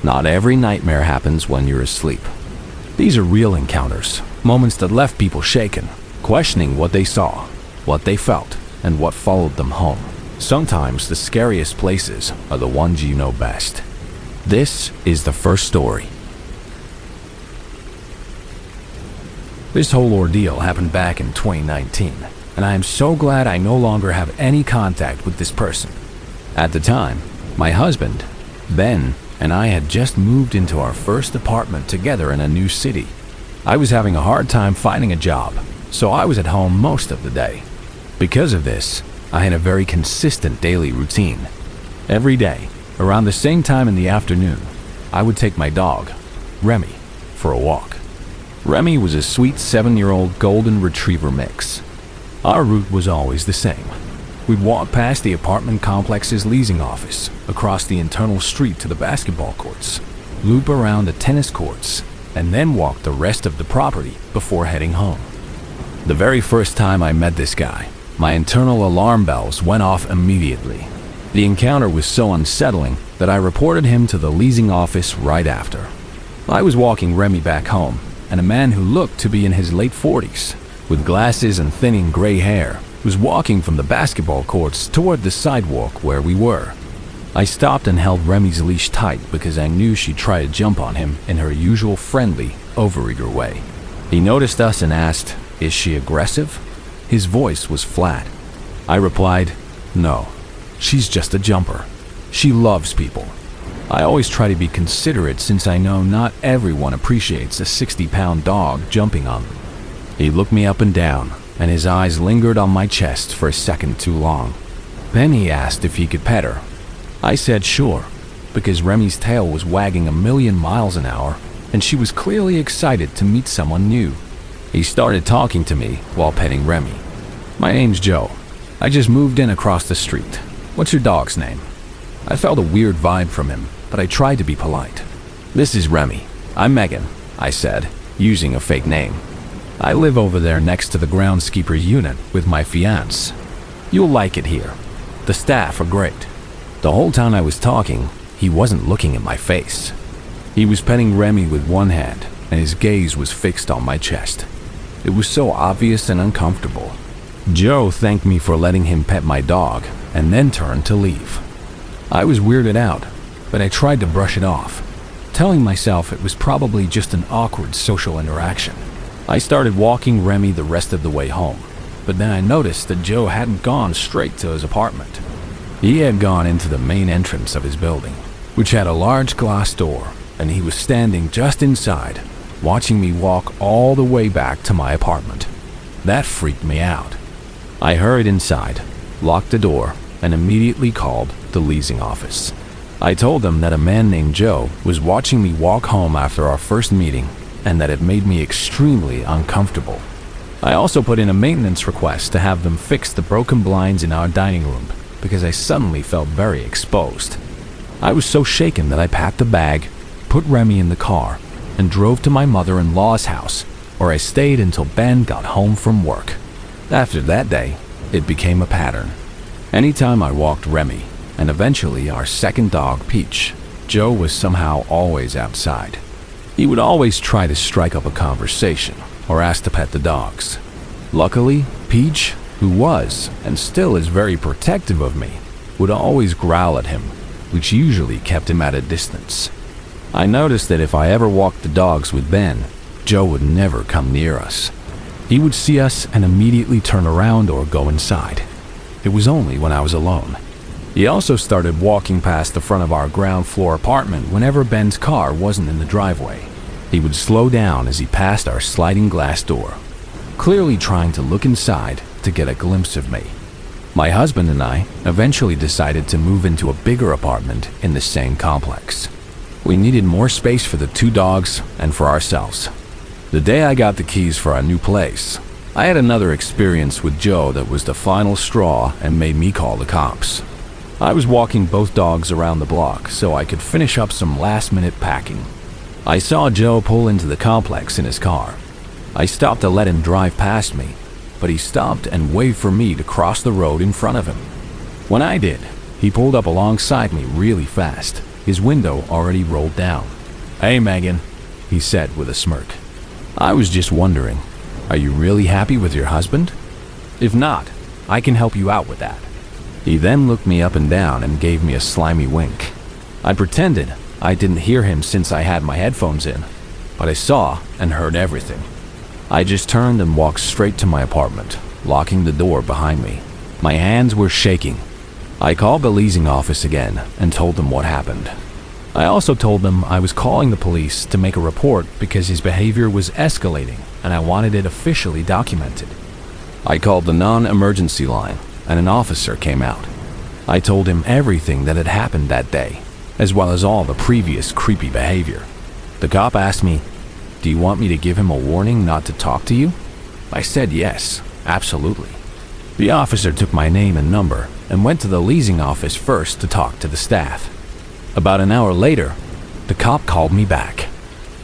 Not every nightmare happens when you're asleep. These are real encounters, moments that left people shaken, questioning what they saw, what they felt, and what followed them home. Sometimes the scariest places are the ones you know best. This is the first story. This whole ordeal happened back in 2019, and I am so glad I no longer have any contact with this person. At the time, my husband, Ben, and I had just moved into our first apartment together in a new city. I was having a hard time finding a job, so I was at home most of the day. Because of this, I had a very consistent daily routine. Every day, around the same time in the afternoon, I would take my dog, Remy, for a walk. Remy was a sweet 7-year-old golden retriever mix. Our route was always the same. We'd walk past the apartment complex's leasing office, across the internal street to the basketball courts, loop around the tennis courts, and then walk the rest of the property before heading home. The very first time I met this guy, my internal alarm bells went off immediately. The encounter was so unsettling that I reported him to the leasing office right after. I was walking Remy back home, and a man who looked to be in his late 40s, with glasses and thinning gray hair, was walking from the basketball courts toward the sidewalk where we were. I stopped and held Remy's leash tight because I knew she'd try to jump on him in her usual friendly, overeager way. He noticed us and asked, "Is she aggressive?" His voice was flat. I replied, "No, she's just a jumper. She loves people." I always try to be considerate since I know not everyone appreciates a 60-pound dog jumping on them. He looked me up and down, and his eyes lingered on my chest for a second too long. Then he asked if he could pet her. I said sure, because Remy's tail was wagging 1,000,000 miles an hour, and she was clearly excited to meet someone new. He started talking to me while petting Remy. "My name's Joe. I just moved in across the street. What's your dog's name?" I felt a weird vibe from him, but I tried to be polite. "This is Remy. I'm Megan," I said, using a fake name. "I live over there next to the groundskeeper unit with my fiancé. You'll like it here. The staff are great." The whole time I was talking, he wasn't looking at my face. He was petting Remy with one hand, and his gaze was fixed on my chest. It was so obvious and uncomfortable. Joe thanked me for letting him pet my dog, and then turned to leave. I was weirded out, but I tried to brush it off, telling myself it was probably just an awkward social interaction. I started walking Remy the rest of the way home, but then I noticed that Joe hadn't gone straight to his apartment. He had gone into the main entrance of his building, which had a large glass door, and he was standing just inside, watching me walk all the way back to my apartment. That freaked me out. I hurried inside, locked the door, and immediately called the leasing office. I told them that a man named Joe was watching me walk home after our first meeting, and that it made me extremely uncomfortable. I also put in a maintenance request to have them fix the broken blinds in our dining room because I suddenly felt very exposed. I was so shaken that I packed a bag, put Remy in the car, and drove to my mother-in-law's house, where I stayed until Ben got home from work. After that day, it became a pattern. Anytime I walked Remy, and eventually our second dog, Peach, Joe was somehow always outside. He would always try to strike up a conversation or ask to pet the dogs. Luckily, Peach, who was and still is very protective of me, would always growl at him, which usually kept him at a distance. I noticed that if I ever walked the dogs with Ben, Joe would never come near us. He would see us and immediately turn around or go inside. It was only when I was alone. He also started walking past the front of our ground floor apartment whenever Ben's car wasn't in the driveway. He would slow down as he passed our sliding glass door, clearly trying to look inside to get a glimpse of me. My husband and I eventually decided to move into a bigger apartment in the same complex. We needed more space for the 2 dogs and for ourselves. The day I got the keys for our new place, I had another experience with Joe that was the final straw and made me call the cops. I was walking both dogs around the block so I could finish up some last-minute packing. I saw Joe pull into the complex in his car. I stopped to let him drive past me, but he stopped and waved for me to cross the road in front of him. When I did, he pulled up alongside me really fast, his window already rolled down. "Hey, Megan," he said with a smirk. "I was just wondering, are you really happy with your husband? If not, I can help you out with that." He then looked me up and down and gave me a slimy wink. I pretended I didn't hear him since I had my headphones in, but I saw and heard everything. I just turned and walked straight to my apartment, locking the door behind me. My hands were shaking. I called the leasing office again and told them what happened. I also told them I was calling the police to make a report because his behavior was escalating and I wanted it officially documented. I called the non-emergency line and an officer came out. I told him everything that had happened that day, as well as all the previous creepy behavior. The cop asked me, "Do you want me to give him a warning not to talk to you?" I said yes, absolutely. The officer took my name and number and went to the leasing office first to talk to the staff. About an hour later, the cop called me back.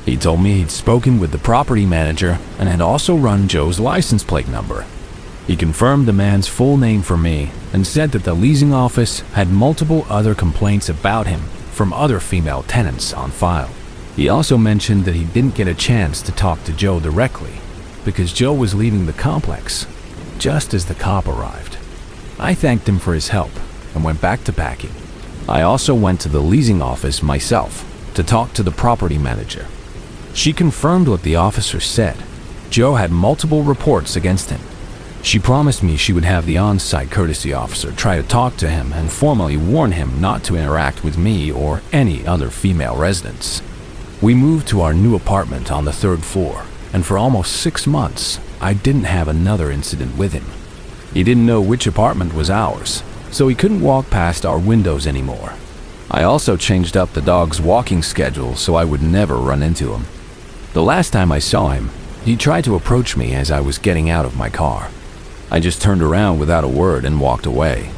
He told me he'd spoken with the property manager and had also run Joe's license plate number. He confirmed the man's full name for me and said that the leasing office had multiple other complaints about him from other female tenants on file. He also mentioned that he didn't get a chance to talk to Joe directly because Joe was leaving the complex just as the cop arrived. I thanked him for his help and went back to packing. I also went to the leasing office myself to talk to the property manager. She confirmed what the officer said. Joe had multiple reports against him. She promised me she would have the on-site courtesy officer try to talk to him and formally warn him not to interact with me or any other female residents. We moved to our new apartment on the 3rd floor, and for almost 6 months, I didn't have another incident with him. He didn't know which apartment was ours, so he couldn't walk past our windows anymore. I also changed up the dog's walking schedule so I would never run into him. The last time I saw him, he tried to approach me as I was getting out of my car. I just turned around without a word and walked away.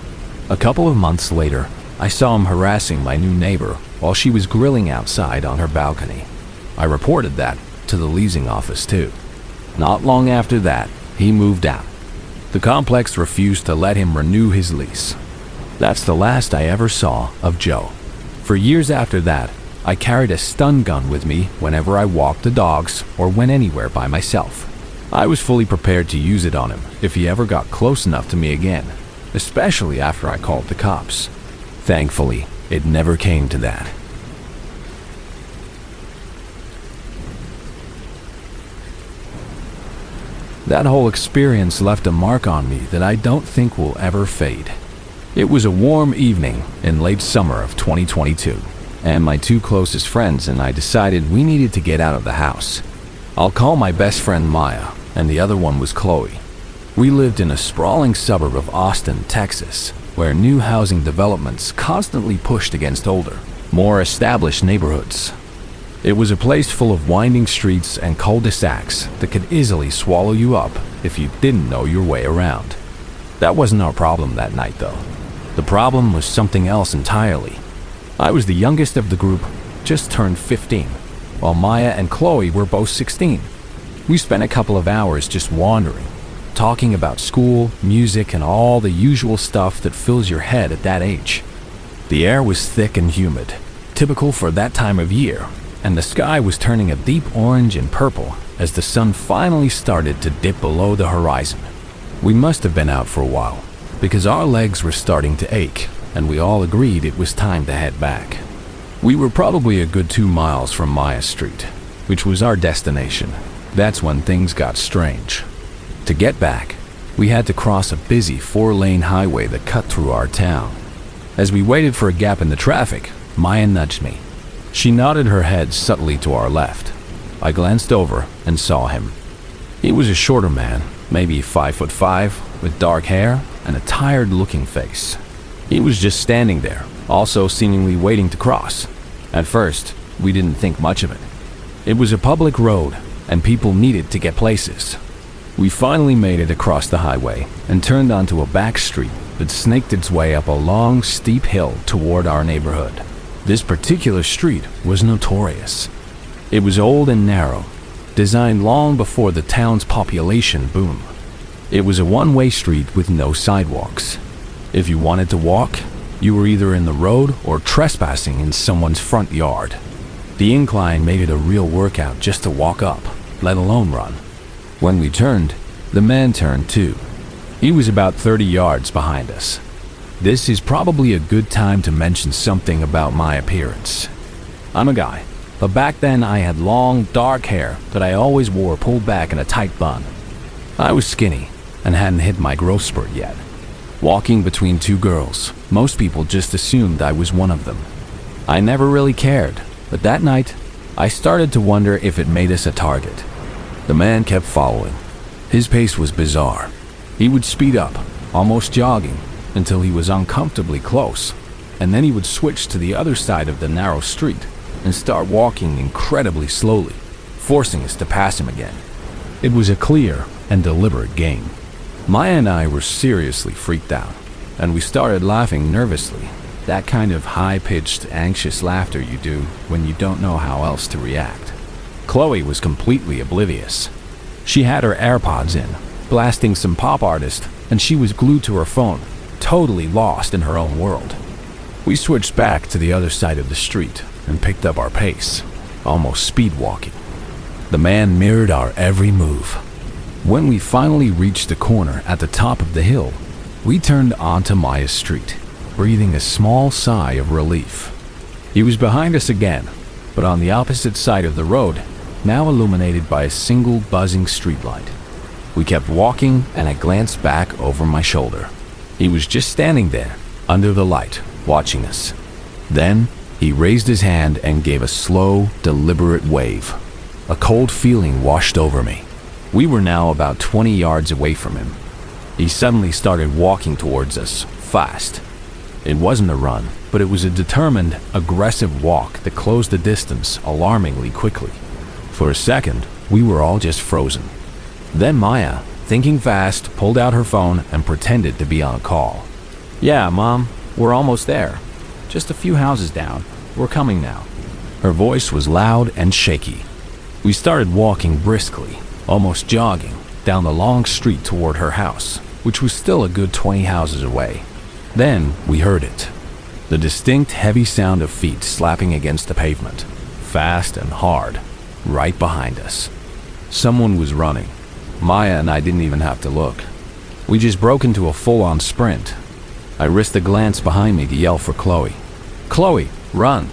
A couple of months later, I saw him harassing my new neighbor while she was grilling outside on her balcony. I reported that to the leasing office too. Not long after that, he moved out. The complex refused to let him renew his lease. That's the last I ever saw of Joe. For years after that, I carried a stun gun with me whenever I walked the dogs or went anywhere by myself. I was fully prepared to use it on him if he ever got close enough to me again, especially after I called the cops. Thankfully, it never came to that. That whole experience left a mark on me that I don't think will ever fade. It was a warm evening in late summer of 2022, and my 2 closest friends and I decided we needed to get out of the house. I'll call my best friend Maya, and the other one was Chloe. We lived in a sprawling suburb of Austin, Texas, where new housing developments constantly pushed against older, more established neighborhoods. It was a place full of winding streets and cul-de-sacs that could easily swallow you up if you didn't know your way around. That wasn't our problem that night, though. The problem was something else entirely. I was the youngest of the group, just turned 15, while Maya and Chloe were both 16. We spent a couple of hours just wandering, talking about school, music, and all the usual stuff that fills your head at that age. The air was thick and humid, typical for that time of year, and the sky was turning a deep orange and purple as the sun finally started to dip below the horizon. We must have been out for a while, because our legs were starting to ache, and we all agreed it was time to head back. We were probably a good 2 miles from Maya Street, which was our destination. That's when things got strange. To get back, we had to cross a busy 4-lane highway that cut through our town. As we waited for a gap in the traffic, Maya nudged me. She nodded her head subtly to our left. I glanced over and saw him. He was a shorter man, maybe 5'5", with dark hair and a tired-looking face. He was just standing there, also seemingly waiting to cross. At first, we didn't think much of it. It was a public road, and people needed to get places. We finally made it across the highway and turned onto a back street that snaked its way up a long, steep hill toward our neighborhood. This particular street was notorious. It was old and narrow, designed long before the town's population boom. It was a one-way street with no sidewalks. If you wanted to walk, You were either in the road or trespassing in someone's front yard. The incline made it a real workout just to walk up, let alone run. When we turned, the man turned too. He was about 30 yards behind us. This is probably a good time to mention something about my appearance. I'm a guy, but back then I had long, dark hair that I always wore pulled back in a tight bun. I was skinny and hadn't hit my growth spurt yet. Walking between two girls, most people just assumed I was one of them. I never really cared, but that night, I started to wonder if it made us a target. The man kept following. His pace was bizarre. He would speed up, almost jogging, until he was uncomfortably close, and then he would switch to the other side of the narrow street and start walking incredibly slowly, forcing us to pass him again. It was a clear and deliberate game. Maya and I were seriously freaked out, and we started laughing nervously, that kind of high-pitched, anxious laughter you do when you don't know how else to react. Chloe was completely oblivious. She had her AirPods in, blasting some pop artist, and she was glued to her phone, totally lost in her own world. We switched back to the other side of the street and picked up our pace, almost speed walking. The man mirrored our every move. When we finally reached the corner at the top of the hill, we turned onto Maya's street, breathing a small sigh of relief. He was behind us again, but on the opposite side of the road, now illuminated by a single buzzing streetlight. We kept walking, and I glanced back over my shoulder. He was just standing there, under the light, watching us. Then, he raised his hand and gave a slow, deliberate wave. A cold feeling washed over me. We were now about 20 yards away from him. He suddenly started walking towards us, fast. It wasn't a run, but it was a determined, aggressive walk that closed the distance alarmingly quickly. For a second, we were all just frozen. Then Maya, thinking fast, pulled out her phone and pretended to be on a call. "Yeah, Mom, we're almost there. Just a few houses down. We're coming now." Her voice was loud and shaky. We started walking briskly, almost jogging, down the long street toward her house, which was still a good 20 houses away. Then we heard it. The distinct, heavy sound of feet slapping against the pavement, fast and hard, right behind us. Someone was running. Maya and I didn't even have to look. We just broke into a full-on sprint. I risked a glance behind me to yell for Chloe. "Chloe, run!"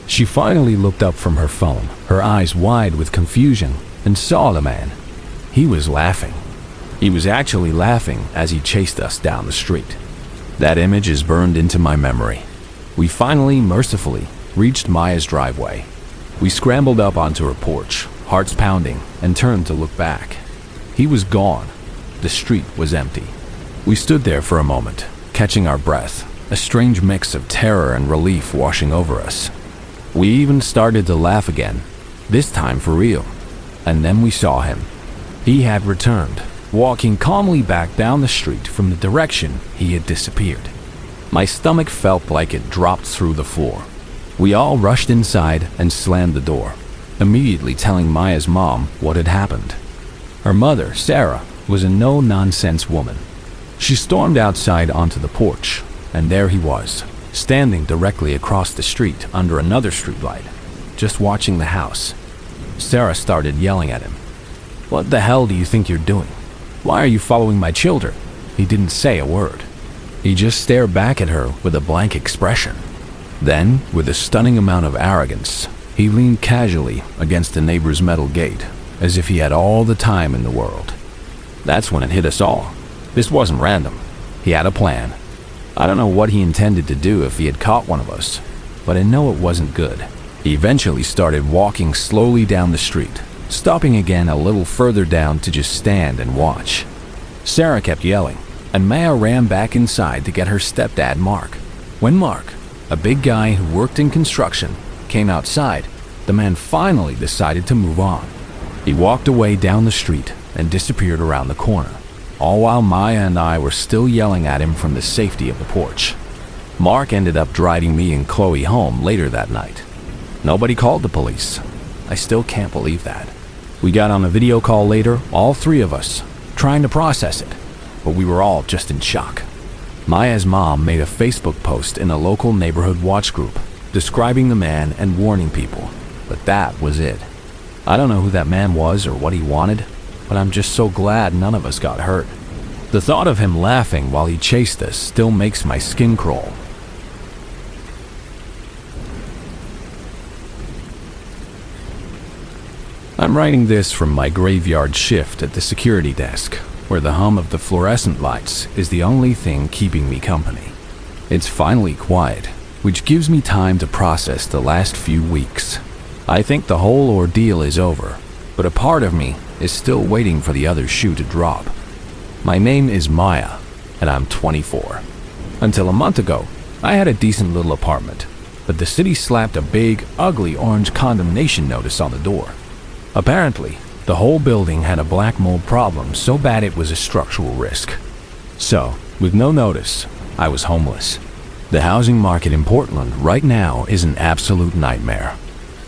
She finally looked up from her phone, her eyes wide with confusion, and saw the man. He was laughing. He was actually laughing as he chased us down the street. That image is burned into my memory. We finally, mercifully, reached Maya's driveway. We scrambled up onto her porch, hearts pounding, and turned to look back. He was gone. The street was empty. We stood there for a moment, catching our breath, a strange mix of terror and relief washing over us. We even started to laugh again, this time for real. And then we saw him. He had returned, walking calmly back down the street from the direction he had disappeared. My stomach felt like it dropped through the floor. We all rushed inside and slammed the door, immediately telling Maya's mom what had happened. Her mother, Sarah, was a no-nonsense woman. She stormed outside onto the porch, and there he was, standing directly across the street under another streetlight, just watching the house. Sarah started yelling at him. "What the hell do you think you're doing? Why are you following my children?" He didn't say a word. He just stared back at her with a blank expression. Then, with a stunning amount of arrogance, he leaned casually against the neighbor's metal gate, as if he had all the time in the world. That's when it hit us all. This wasn't random. He had a plan. I don't know what he intended to do if he had caught one of us, but I know it wasn't good. He eventually started walking slowly down the street, stopping again a little further down to just stand and watch. Sarah kept yelling, and Maya ran back inside to get her stepdad, Mark. When Mark, a big guy who worked in construction, came outside, the man finally decided to move on. He walked away down the street and disappeared around the corner, all while Maya and I were still yelling at him from the safety of the porch. Mark ended up driving me and Chloe home later that night. Nobody called the police. I still can't believe that. We got on a video call later, all three of us, trying to process it, but we were all just in shock. Maya's mom made a Facebook post in a local neighborhood watch group, describing the man and warning people, but that was it. I don't know who that man was or what he wanted, but I'm just so glad none of us got hurt. The thought of him laughing while he chased us still makes my skin crawl. I'm writing this from my graveyard shift at the security desk, where the hum of the fluorescent lights is the only thing keeping me company. It's finally quiet, which gives me time to process the last few weeks. I think the whole ordeal is over, but a part of me is still waiting for the other shoe to drop. My name is Maya, and I'm 24. Until a month ago, I had a decent little apartment, but the city slapped a big, ugly orange condemnation notice on the door. Apparently, the whole building had a black mold problem so bad it was a structural risk. So, with no notice, I was homeless. The housing market in Portland right now is an absolute nightmare.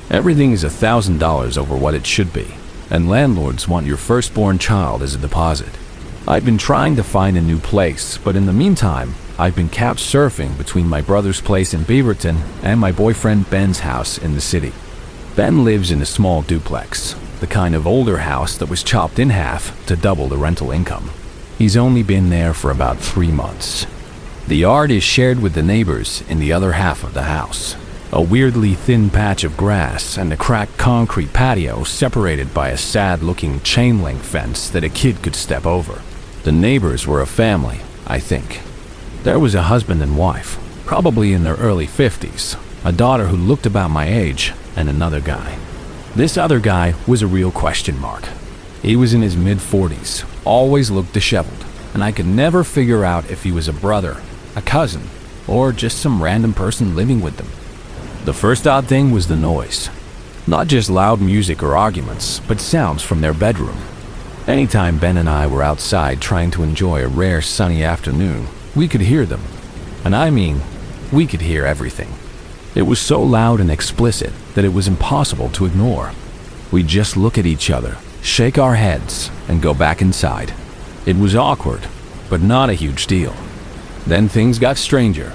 Everything is $1,000 over what it should be, and landlords want your firstborn child as a deposit. I've been trying to find a new place, but in the meantime, I've been couch surfing between my brother's place in Beaverton and my boyfriend Ben's house in the city. Ben lives in a small duplex, the kind of older house that was chopped in half to double the rental income. He's only been there for about 3 months. The yard is shared with the neighbors in the other half of the house. A weirdly thin patch of grass and a cracked concrete patio separated by a sad-looking chain-link fence that a kid could step over. The neighbors were a family, I think. There was a husband and wife, probably in their early 50s, a daughter who looked about my age, and another guy. This other guy was a real question mark. He was in his mid-40s, always looked disheveled, and I could never figure out if he was a brother, a cousin, or just some random person living with them. The first odd thing was the noise. Not just loud music or arguments, but sounds from their bedroom. Anytime Ben and I were outside trying to enjoy a rare sunny afternoon, we could hear them. And I mean, we could hear everything. It was so loud and explicit that it was impossible to ignore. We'd just look at each other, shake our heads, and go back inside. It was awkward, but not a huge deal. Then things got stranger.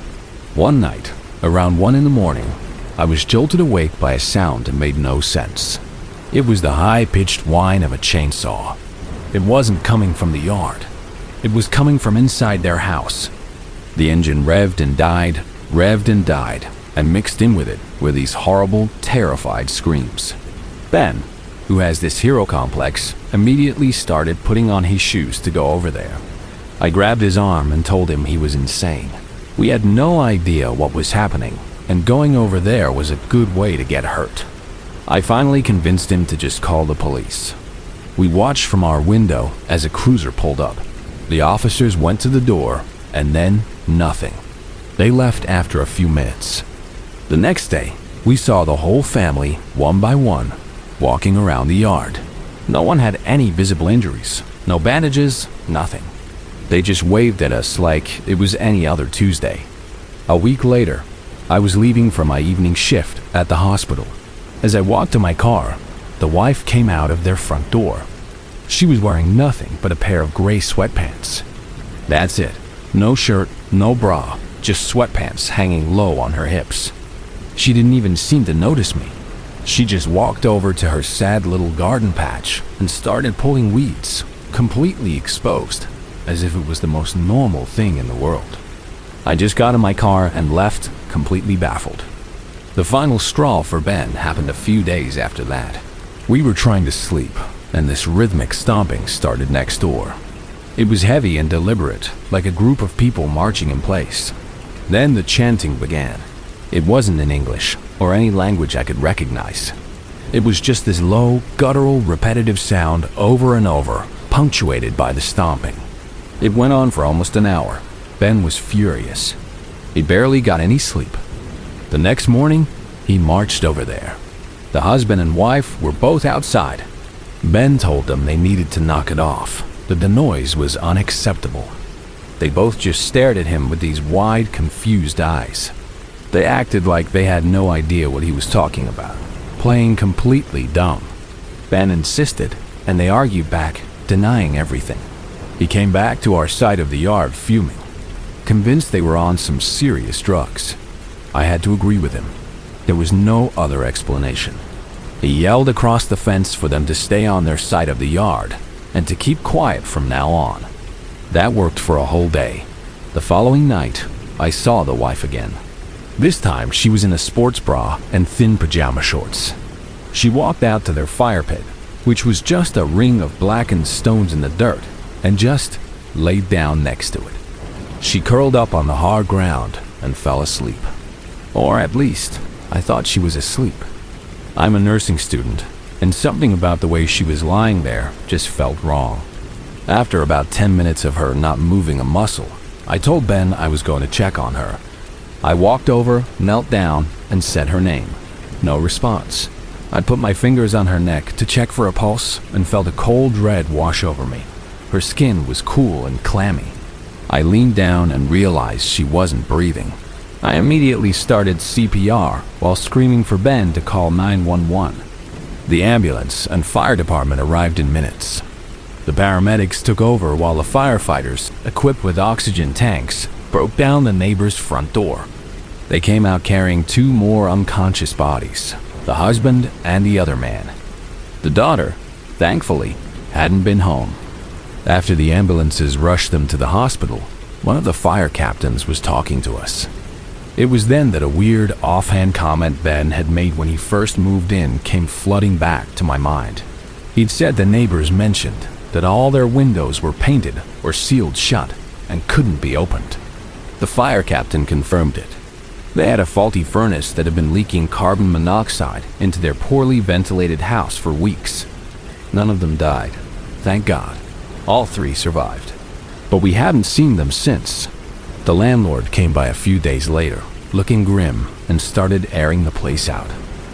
One night, around 1 a.m, I was jolted awake by a sound that made no sense. It was the high-pitched whine of a chainsaw. It wasn't coming from the yard. It was coming from inside their house. The engine revved and died, and mixed in with it were these horrible, terrified screams. Ben, who has this hero complex, immediately started putting on his shoes to go over there. I grabbed his arm and told him he was insane. We had no idea what was happening, and going over there was a good way to get hurt. I finally convinced him to just call the police. We watched from our window as a cruiser pulled up. The officers went to the door, and then nothing. They left after a few minutes. The next day, we saw the whole family, one by one, walking around the yard. No one had any visible injuries, no bandages, nothing. They just waved at us like it was any other Tuesday. A week later, I was leaving for my evening shift at the hospital. As I walked to my car, the wife came out of their front door. She was wearing nothing but a pair of gray sweatpants. That's it. No shirt, no bra, just sweatpants hanging low on her hips. She didn't even seem to notice me. She just walked over to her sad little garden patch and started pulling weeds, completely exposed, as if it was the most normal thing in the world. I just got in my car and left, completely baffled. The final straw for Ben happened a few days after that. We were trying to sleep, and this rhythmic stomping started next door. It was heavy and deliberate, like a group of people marching in place. Then the chanting began. It wasn't in English, or any language I could recognize. It was just this low, guttural, repetitive sound over and over, punctuated by the stomping. It went on for almost an hour. Ben was furious. He barely got any sleep. The next morning, he marched over there. The husband and wife were both outside. Ben told them they needed to knock it off, that the noise was unacceptable. They both just stared at him with these wide, confused eyes. They acted like they had no idea what he was talking about, playing completely dumb. Ben insisted, and they argued back, denying everything. He came back to our side of the yard fuming. convinced they were on some serious drugs. I had to agree with him. There was no other explanation. He yelled across the fence for them to stay on their side of the yard and to keep quiet from now on. That worked for a whole day. The following night, I saw the wife again. This time, she was in a sports bra and thin pajama shorts. She walked out to their fire pit, which was just a ring of blackened stones in the dirt, and just laid down next to it. She curled up on the hard ground and fell asleep. Or at least, I thought she was asleep. I'm a nursing student, and something about the way she was lying there just felt wrong. After about 10 minutes of her not moving a muscle, I told Ben I was going to check on her. I walked over, knelt down, and said her name. No response. I put my fingers on her neck to check for a pulse and felt a cold dread wash over me. Her skin was cool and clammy. I leaned down and realized she wasn't breathing. I immediately started CPR while screaming for Ben to call 911. The ambulance and fire department arrived in minutes. The paramedics took over while the firefighters, equipped with oxygen tanks, broke down the neighbor's front door. They came out carrying 2 more unconscious bodies, the husband and the other man. The daughter, thankfully, hadn't been home. After the ambulances rushed them to the hospital, one of the fire captains was talking to us. It was then that a weird, offhand comment Ben had made when he first moved in came flooding back to my mind. He'd said the neighbors mentioned that all their windows were painted or sealed shut and couldn't be opened. The fire captain confirmed it. They had a faulty furnace that had been leaking carbon monoxide into their poorly ventilated house for weeks. None of them died, thank God. All 3 survived. But we hadn't seen them since. The landlord came by a few days later, looking grim, and started airing the place out.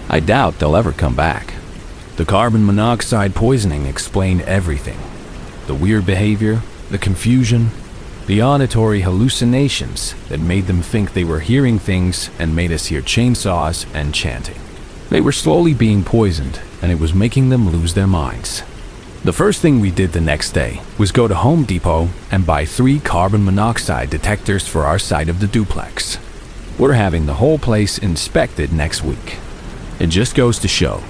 I doubt they'll ever come back. The carbon monoxide poisoning explained everything. The weird behavior, the confusion, the auditory hallucinations that made them think they were hearing things and made us hear chainsaws and chanting. They were slowly being poisoned, and it was making them lose their minds. The first thing we did the next day was go to Home Depot and buy 3 carbon monoxide detectors for our side of the duplex. We're having the whole place inspected next week. It just goes to show,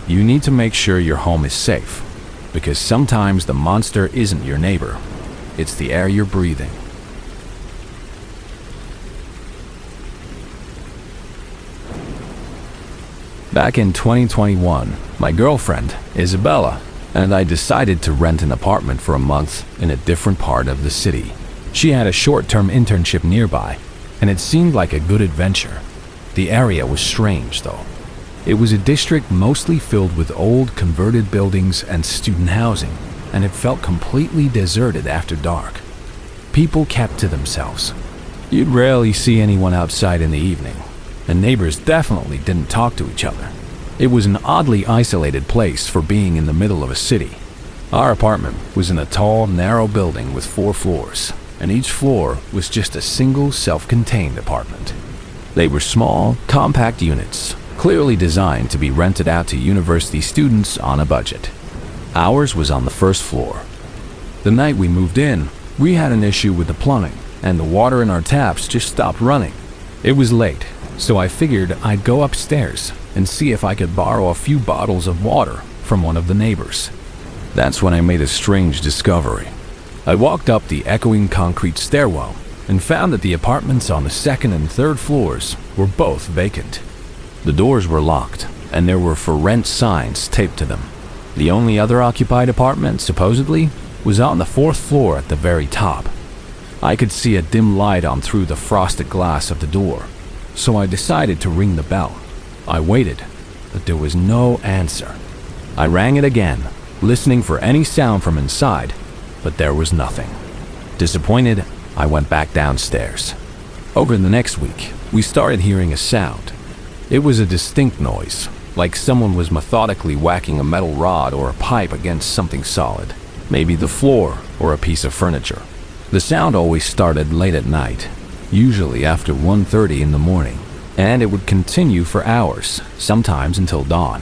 you need to make sure your home is safe, because sometimes the monster isn't your neighbor. It's the air you're breathing. Back in 2021, my girlfriend, Isabella, and I decided to rent an apartment for a month in a different part of the city. She had a short-term internship nearby, and it seemed like a good adventure. The area was strange, though. It was a district mostly filled with old, converted buildings and student housing, and it felt completely deserted after dark. People kept to themselves. You'd rarely see anyone outside in the evening, and neighbors definitely didn't talk to each other. It was an oddly isolated place for being in the middle of a city. Our apartment was in a tall, narrow building with 4 floors, and each floor was just a single self-contained apartment. They were small, compact units, clearly designed to be rented out to university students on a budget. Ours was on the first floor. The night we moved in, we had an issue with the plumbing, and the water in our taps just stopped running. It was late, so I figured I'd go upstairs and see if I could borrow a few bottles of water from one of the neighbors. That's when I made a strange discovery. I walked up the echoing concrete stairwell and found that the apartments on the 2nd and 3rd floors were both vacant. The doors were locked, and there were for rent signs taped to them. The only other occupied apartment, supposedly, was on the 4th floor at the very top. I could see a dim light on through the frosted glass of the door, so I decided to ring the bell. I waited, but there was no answer. I rang it again, listening for any sound from inside, but there was nothing. Disappointed, I went back downstairs. Over the next week, we started hearing a sound. It was a distinct noise, like someone was methodically whacking a metal rod or a pipe against something solid, maybe the floor or a piece of furniture. The sound always started late at night, usually after 1:30 in the morning, and it would continue for hours, sometimes until dawn.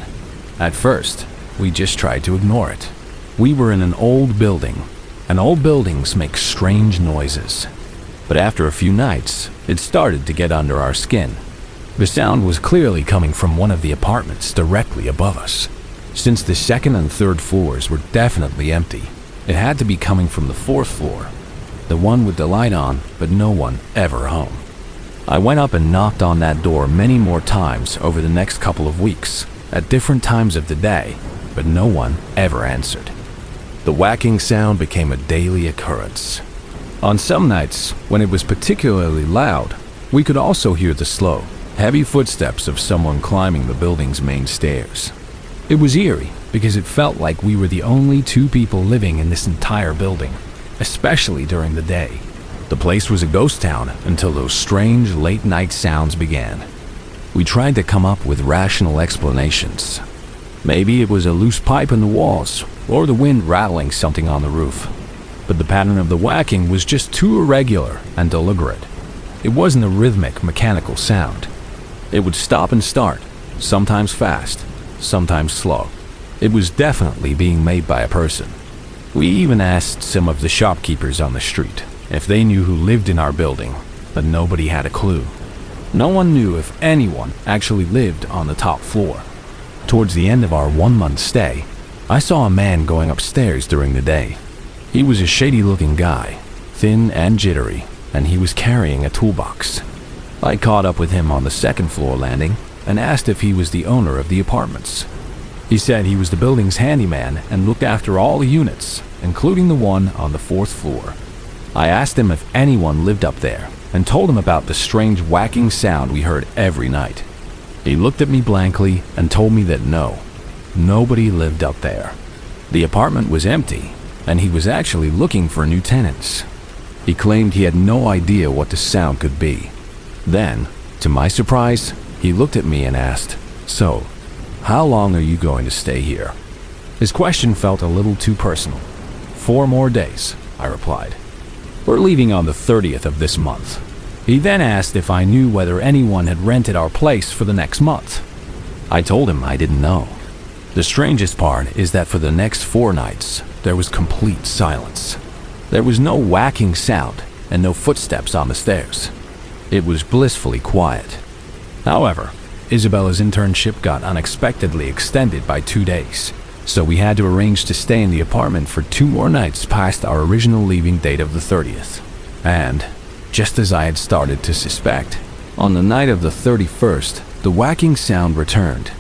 At first, we just tried to ignore it. We were in an old building, and old buildings make strange noises. But after a few nights, it started to get under our skin. The sound was clearly coming from one of the apartments directly above us. Since the second and third floors were definitely empty, it had to be coming from the fourth floor, the one with the light on, but no one ever home. I went up and knocked on that door many more times over the next couple of weeks, at different times of the day, but no one ever answered. The whacking sound became a daily occurrence. On some nights, when it was particularly loud, we could also hear the slow, heavy footsteps of someone climbing the building's main stairs. It was eerie because it felt like we were the only two people living in this entire building, especially during the day. The place was a ghost town until those strange late-night sounds began. We tried to come up with rational explanations. Maybe it was a loose pipe in the walls, or the wind rattling something on the roof. But the pattern of the whacking was just too irregular and deliberate. It wasn't a rhythmic, mechanical sound. It would stop and start, sometimes fast, sometimes slow. It was definitely being made by a person. We even asked some of the shopkeepers on the street if they knew who lived in our building, but nobody had a clue. No one knew if anyone actually lived on the top floor. Towards the end of our 1-month stay, I saw a man going upstairs during the day. He was a shady-looking guy, thin and jittery, and he was carrying a toolbox. I caught up with him on the second floor landing and asked if he was the owner of the apartments. He said he was the building's handyman and looked after all the units, including the one on the fourth floor. I asked him if anyone lived up there and told him about the strange whacking sound we heard every night. He looked at me blankly and told me that no, nobody lived up there. The apartment was empty, and he was actually looking for new tenants. He claimed he had no idea what the sound could be. Then, to my surprise, he looked at me and asked, "So, how long are you going to stay here?" His question felt a little too personal. 4 more days, I replied. We're leaving on the 30th of this month. He then asked if I knew whether anyone had rented our place for the next month. I told him I didn't know. The strangest part is that for the next 4 nights, there was complete silence. There was no whacking sound and no footsteps on the stairs. It was blissfully quiet. However, Isabella's internship got unexpectedly extended by 2 days, so we had to arrange to stay in the apartment for 2 more nights past our original leaving date of the 30th. And, just as I had started to suspect, on the night of the 31st, the whacking sound returned,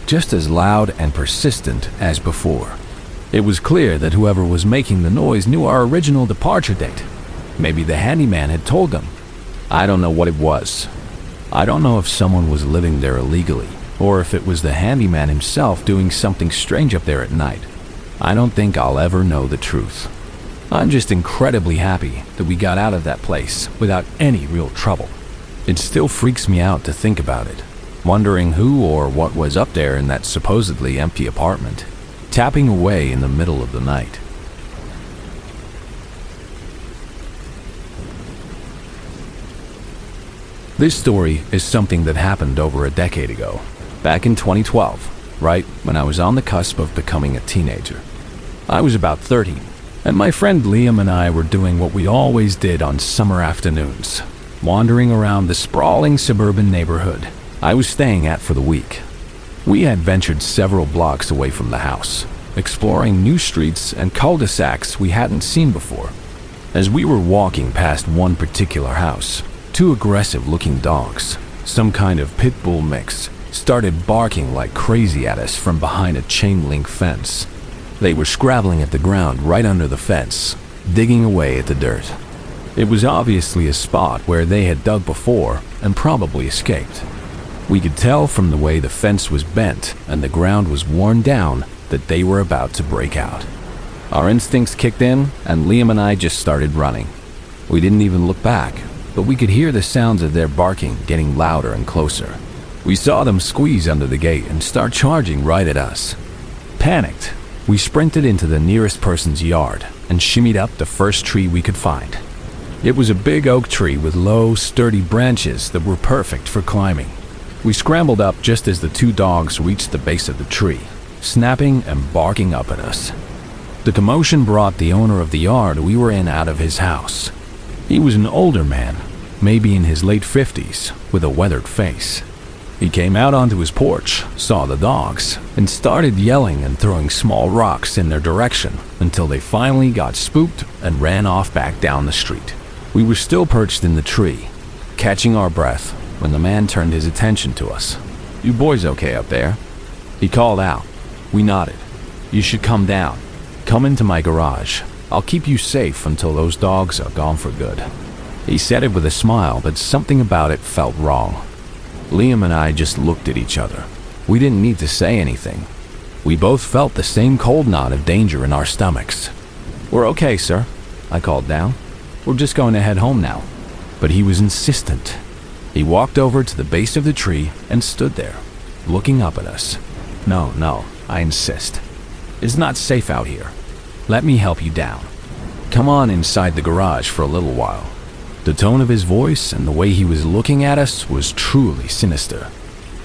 just as loud and persistent as before. It was clear that whoever was making the noise knew our original departure date. Maybe the handyman had told them. I don't know what it was. I don't know if someone was living there illegally, or if it was the handyman himself doing something strange up there at night. I don't think I'll ever know the truth. I'm just incredibly happy that we got out of that place without any real trouble. It still freaks me out to think about it, wondering who or what was up there in that supposedly empty apartment, tapping away in the middle of the night. This story is something that happened over a decade ago, back in 2012, right when I was on the cusp of becoming a teenager. I was about 30, and my friend Liam and I were doing what we always did on summer afternoons, wandering around the sprawling suburban neighborhood I was staying at for the week. We had ventured several blocks away from the house, exploring new streets and cul-de-sacs we hadn't seen before. As we were walking past one particular house, 2 aggressive-looking dogs, some kind of pit bull mix, started barking like crazy at us from behind a chain-link fence. They were scrabbling at the ground right under the fence, digging away at the dirt. It was obviously a spot where they had dug before and probably escaped. We could tell from the way the fence was bent and the ground was worn down that they were about to break out. Our instincts kicked in, and Liam and I just started running. We didn't even look back, but we could hear the sounds of their barking getting louder and closer. We saw them squeeze under the gate and start charging right at us. Panicked, we sprinted into the nearest person's yard and shimmied up the first tree we could find. It was a big oak tree with low, sturdy branches that were perfect for climbing. We scrambled up just as the 2 dogs reached the base of the tree, snapping and barking up at us. The commotion brought the owner of the yard we were in out of his house. He was an older man, maybe in his late 50s, with a weathered face. He came out onto his porch, saw the dogs, and started yelling and throwing small rocks in their direction until they finally got spooked and ran off back down the street. We were still perched in the tree, catching our breath, when the man turned his attention to us. "You boys okay up there?" He called out. We nodded. "You should come down. Come into my garage. I'll keep you safe until those dogs are gone for good." He said it with a smile, but something about it felt wrong. Liam and I just looked at each other. We didn't need to say anything. We both felt the same cold knot of danger in our stomachs. "We're okay, sir," I called down. "We're just going to head home now." But he was insistent. He walked over to the base of the tree and stood there, looking up at us. No, I insist. It's not safe out here. Let me help you down. Come on inside the garage for a little while." The tone of his voice and the way he was looking at us was truly sinister.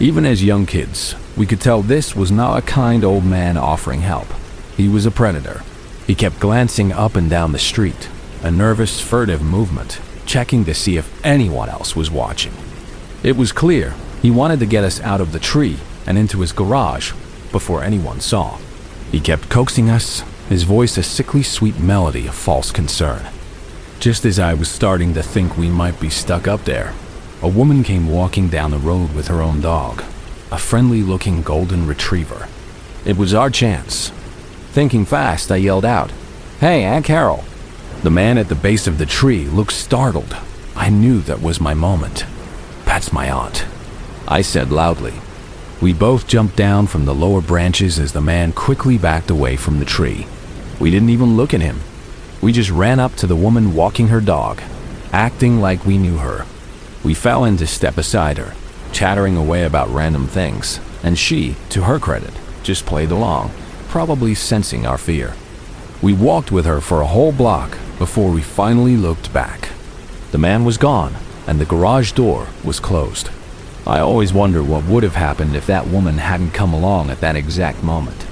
Even as young kids, we could tell this was not a kind old man offering help. He was a predator. He kept glancing up and down the street, a nervous, furtive movement, checking to see if anyone else was watching. It was clear he wanted to get us out of the tree and into his garage before anyone saw. He kept coaxing us, his voice a sickly sweet melody of false concern. Just as I was starting to think we might be stuck up there, a woman came walking down the road with her own dog, a friendly-looking golden retriever. It was our chance. Thinking fast, I yelled out, "Hey, Aunt Carol!" The man at the base of the tree looked startled. I knew that was my moment. "That's my aunt," I said loudly. We both jumped down from the lower branches as the man quickly backed away from the tree. We didn't even look at him. We just ran up to the woman walking her dog, acting like we knew her. We fell in to step beside her, chattering away about random things, and she, to her credit, just played along, probably sensing our fear. We walked with her for a whole block before we finally looked back. The man was gone, and the garage door was closed. I always wonder what would have happened if that woman hadn't come along at that exact moment.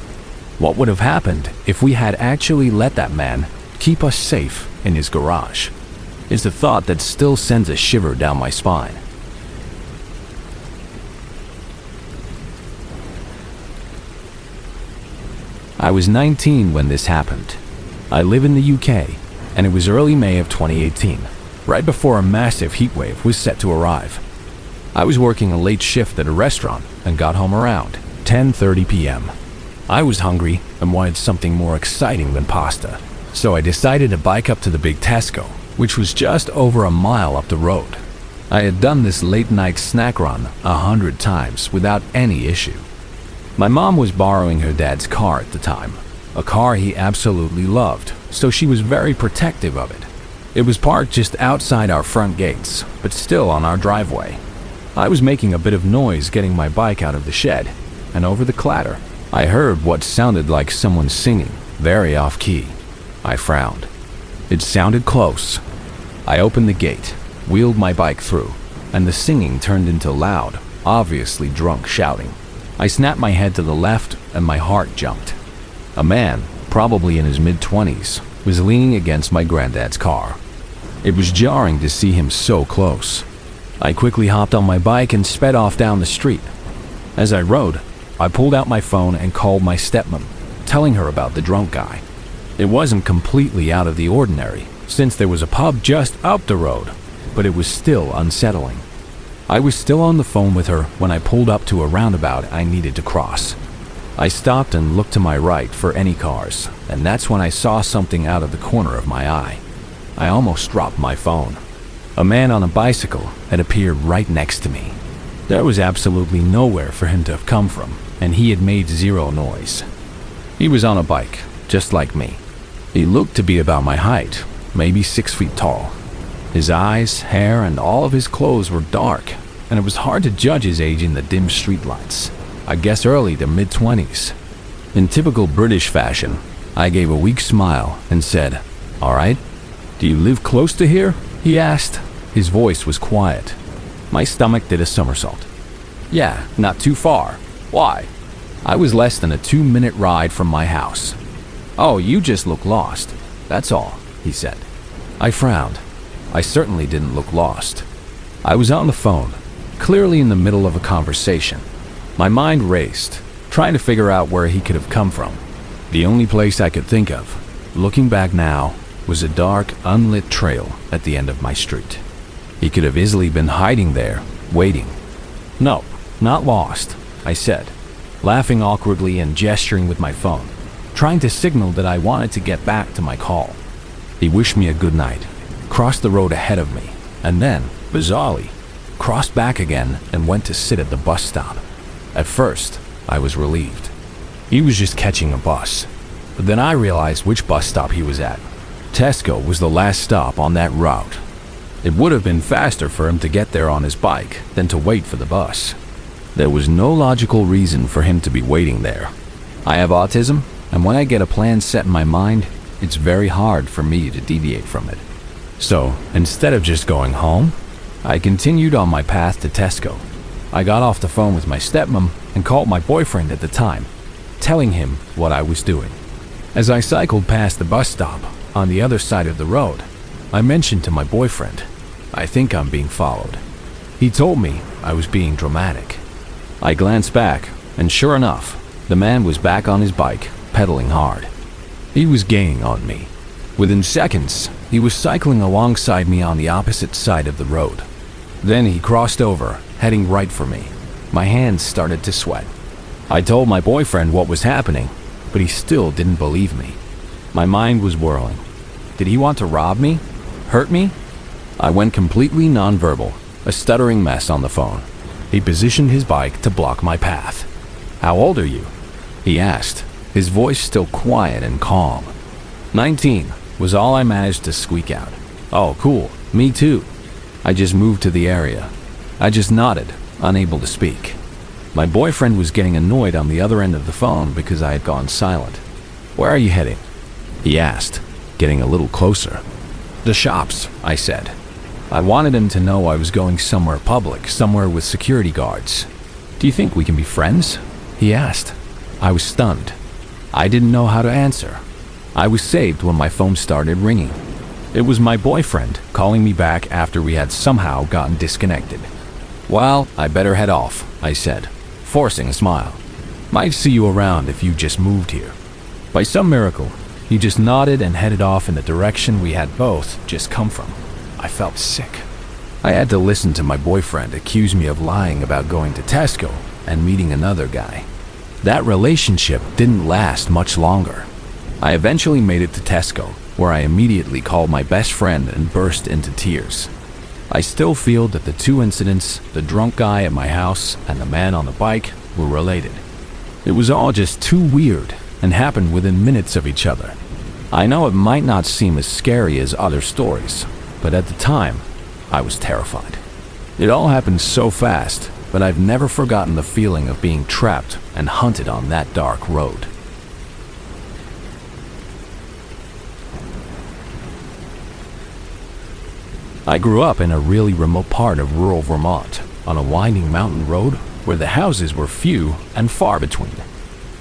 What would have happened if we had actually let that man keep us safe in his garage? It's a thought that still sends a shiver down my spine. I was 19 when this happened. I live in the UK, and it was early May of 2018, right before a massive heat wave was set to arrive. I was working a late shift at a restaurant and got home around 10:30 p.m. I was hungry and wanted something more exciting than pasta, so I decided to bike up to the big Tesco, which was just over a mile up the road. I had done this late-night snack run 100 times without any issue. My mom was borrowing her dad's car at the time, a car he absolutely loved, so she was very protective of it. It was parked just outside our front gates, but still on our driveway. I was making a bit of noise getting my bike out of the shed, and over the clatter, I heard what sounded like someone singing, very off-key. I frowned. It sounded close. I opened the gate, wheeled my bike through, and the singing turned into loud, obviously drunk shouting. I snapped my head to the left, and my heart jumped. A man, probably in his mid-20s, was leaning against my granddad's car. It was jarring to see him so close. I quickly hopped on my bike and sped off down the street. As I rode, I pulled out my phone and called my stepmom, telling her about the drunk guy. It wasn't completely out of the ordinary, since there was a pub just up the road, but it was still unsettling. I was still on the phone with her when I pulled up to a roundabout I needed to cross. I stopped and looked to my right for any cars, and that's when I saw something out of the corner of my eye. I almost dropped my phone. A man on a bicycle had appeared right next to me. There was absolutely nowhere for him to have come from, and he had made zero noise. He was on a bike, just like me. He looked to be about my height, maybe 6 feet tall. His eyes, hair, and all of his clothes were dark, and it was hard to judge his age in the dim streetlights. I guess early to mid-20s. In typical British fashion, I gave a weak smile and said, "All right. Do you live close to here?" he asked. His voice was quiet. My stomach did a somersault. "Yeah, not too far. Why?" I was less than a 2-minute ride from my house. "Oh, you just look lost. That's all," he said. I frowned. I certainly didn't look lost. I was on the phone, clearly in the middle of a conversation. My mind raced, trying to figure out where he could have come from. The only place I could think of, looking back now, was a dark, unlit trail at the end of my street. He could have easily been hiding there, waiting. "No, not lost," I said, laughing awkwardly and gesturing with my phone, trying to signal that I wanted to get back to my call. He wished me a good night, crossed the road ahead of me, and then, bizarrely, crossed back again and went to sit at the bus stop. At first, I was relieved. He was just catching a bus. But then I realized which bus stop he was at. Tesco was the last stop on that route. It would have been faster for him to get there on his bike than to wait for the bus. There was no logical reason for him to be waiting there. I have autism, and when I get a plan set in my mind, it's very hard for me to deviate from it. So, instead of just going home, I continued on my path to Tesco. I got off the phone with my stepmom and called my boyfriend at the time, telling him what I was doing. As I cycled past the bus stop on the other side of the road, I mentioned to my boyfriend, "I think I'm being followed." He told me I was being dramatic. I glanced back, and sure enough, the man was back on his bike, pedaling hard. He was gaining on me. Within seconds, he was cycling alongside me on the opposite side of the road. Then he crossed over, heading right for me. My hands started to sweat. I told my boyfriend what was happening, but he still didn't believe me. My mind was whirling. Did he want to rob me? Hurt me? I went completely nonverbal, a stuttering mess on the phone. He positioned his bike to block my path. "How old are you?" he asked, his voice still quiet and calm. 19 was all I managed to squeak out. "Oh, cool. Me too." I just moved to the area. I just nodded, unable to speak. My boyfriend was getting annoyed on the other end of the phone because I had gone silent. "Where are you heading?" he asked, getting a little closer. "The shops," I said. I wanted him to know I was going somewhere public, somewhere with security guards. "Do you think we can be friends?" he asked. I was stunned. I didn't know how to answer. I was saved when my phone started ringing. It was my boyfriend calling me back after we had somehow gotten disconnected. "Well, I better head off," I said, forcing a smile. "Might see you around if you just moved here." By some miracle, he just nodded and headed off in the direction we had both just come from. I felt sick. I had to listen to my boyfriend accuse me of lying about going to Tesco and meeting another guy. That relationship didn't last much longer. I eventually made it to Tesco, where I immediately called my best friend and burst into tears. I still feel that the two incidents, the drunk guy at my house and the man on the bike, were related. It was all just too weird and happened within minutes of each other. I know it might not seem as scary as other stories, but at the time, I was terrified. It all happened so fast, but I've never forgotten the feeling of being trapped and hunted on that dark road. I grew up in a really remote part of rural Vermont, on a winding mountain road where the houses were few and far between.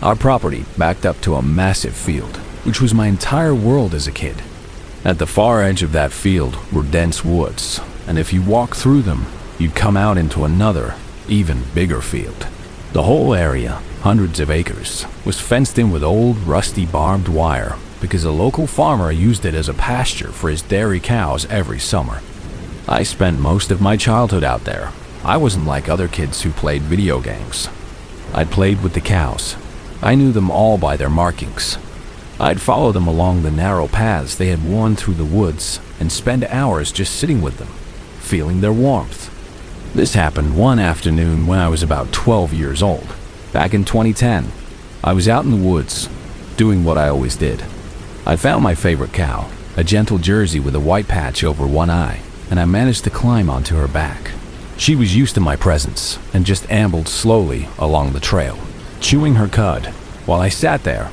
Our property backed up to a massive field, which was my entire world as a kid. At the far edge of that field were dense woods, and if you walked through them, you'd come out into another, even bigger field. The whole area, hundreds of acres, was fenced in with old, rusty barbed wire because a local farmer used it as a pasture for his dairy cows every summer. I spent most of my childhood out there. I wasn't like other kids who played video games. I'd played with the cows. I knew them all by their markings. I'd follow them along the narrow paths they had worn through the woods and spend hours just sitting with them, feeling their warmth. This happened one afternoon when I was about 12 years old. Back in 2010, I was out in the woods, doing what I always did. I found my favorite cow, a gentle Jersey with a white patch over one eye, and I managed to climb onto her back. She was used to my presence and just ambled slowly along the trail, chewing her cud, while I sat there,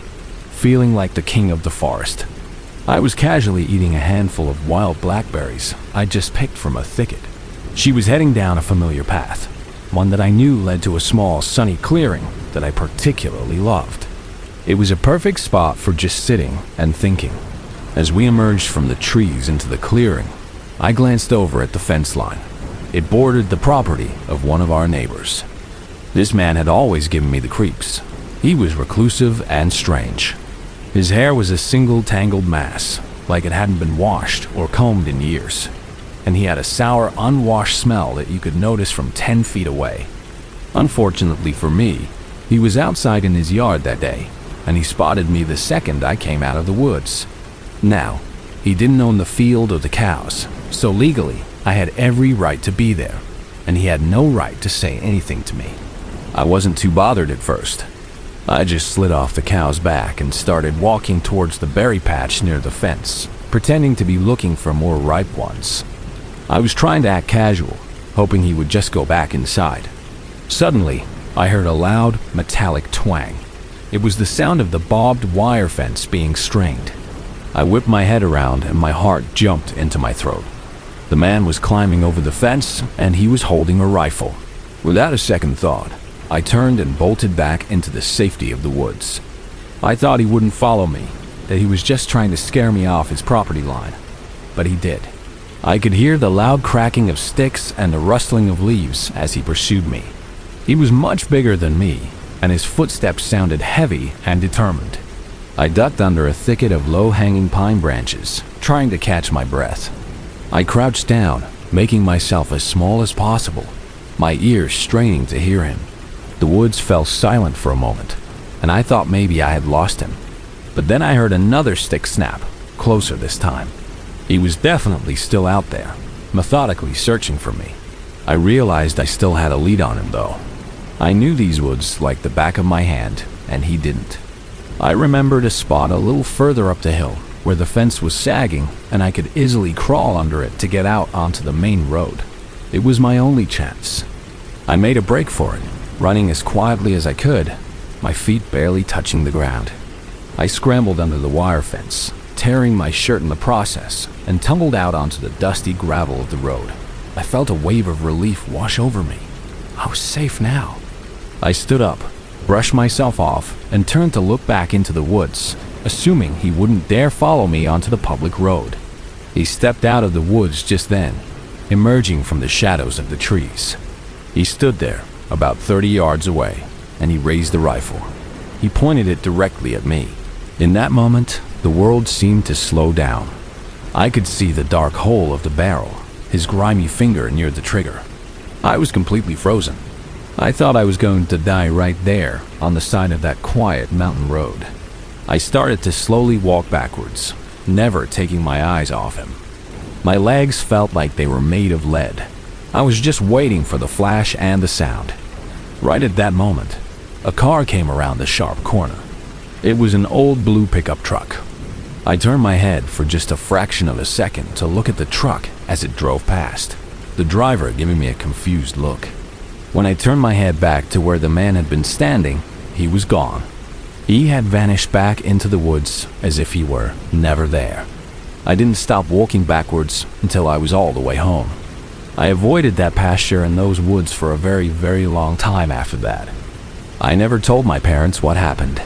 feeling like the king of the forest. I was casually eating a handful of wild blackberries I'd just picked from a thicket. She was heading down a familiar path, one that I knew led to a small, sunny clearing that I particularly loved. It was a perfect spot for just sitting and thinking. As we emerged from the trees into the clearing, I glanced over at the fence line. It bordered the property of one of our neighbors. This man had always given me the creeps. He was reclusive and strange. His hair was a single tangled mass, like it hadn't been washed or combed in years. And he had a sour, unwashed smell that you could notice from 10 feet away. Unfortunately for me, he was outside in his yard that day, and he spotted me the second I came out of the woods. Now, he didn't own the field or the cows, so legally, I had every right to be there, and he had no right to say anything to me. I wasn't too bothered at first. I just slid off the cow's back and started walking towards the berry patch near the fence, pretending to be looking for more ripe ones. I was trying to act casual, hoping he would just go back inside. Suddenly, I heard a loud, metallic twang. It was the sound of the barbed wire fence being strained. I whipped my head around and my heart jumped into my throat. The man was climbing over the fence and he was holding a rifle. Without a second thought, I turned and bolted back into the safety of the woods. I thought he wouldn't follow me, that he was just trying to scare me off his property line. But he did. I could hear the loud cracking of sticks and the rustling of leaves as he pursued me. He was much bigger than me, and his footsteps sounded heavy and determined. I ducked under a thicket of low-hanging pine branches, trying to catch my breath. I crouched down, making myself as small as possible, my ears straining to hear him. The woods fell silent for a moment, and I thought maybe I had lost him. But then I heard another stick snap, closer this time. He was definitely still out there, methodically searching for me. I realized I still had a lead on him, though. I knew these woods like the back of my hand, and he didn't. I remembered a spot a little further up the hill where the fence was sagging and I could easily crawl under it to get out onto the main road. It was my only chance. I made a break for it, running as quietly as I could, my feet barely touching the ground. I scrambled under the wire fence, tearing my shirt in the process, and tumbled out onto the dusty gravel of the road. I felt a wave of relief wash over me. I was safe now. I stood up, brushed myself off, and turned to look back into the woods, assuming he wouldn't dare follow me onto the public road. He stepped out of the woods just then, emerging from the shadows of the trees. He stood there, about 30 yards away, and he raised the rifle. He pointed it directly at me. In that moment, the world seemed to slow down. I could see the dark hole of the barrel, his grimy finger near the trigger. I was completely frozen. I thought I was going to die right there on the side of that quiet mountain road. I started to slowly walk backwards, never taking my eyes off him. My legs felt like they were made of lead. I was just waiting for the flash and the sound. Right at that moment, a car came around the sharp corner. It was an old blue pickup truck. I turned my head for just a fraction of a second to look at the truck as it drove past, the driver giving me a confused look. When I turned my head back to where the man had been standing, he was gone. He had vanished back into the woods as if he were never there. I didn't stop walking backwards until I was all the way home. I avoided that pasture and those woods for a very, very long time after that. I never told my parents what happened.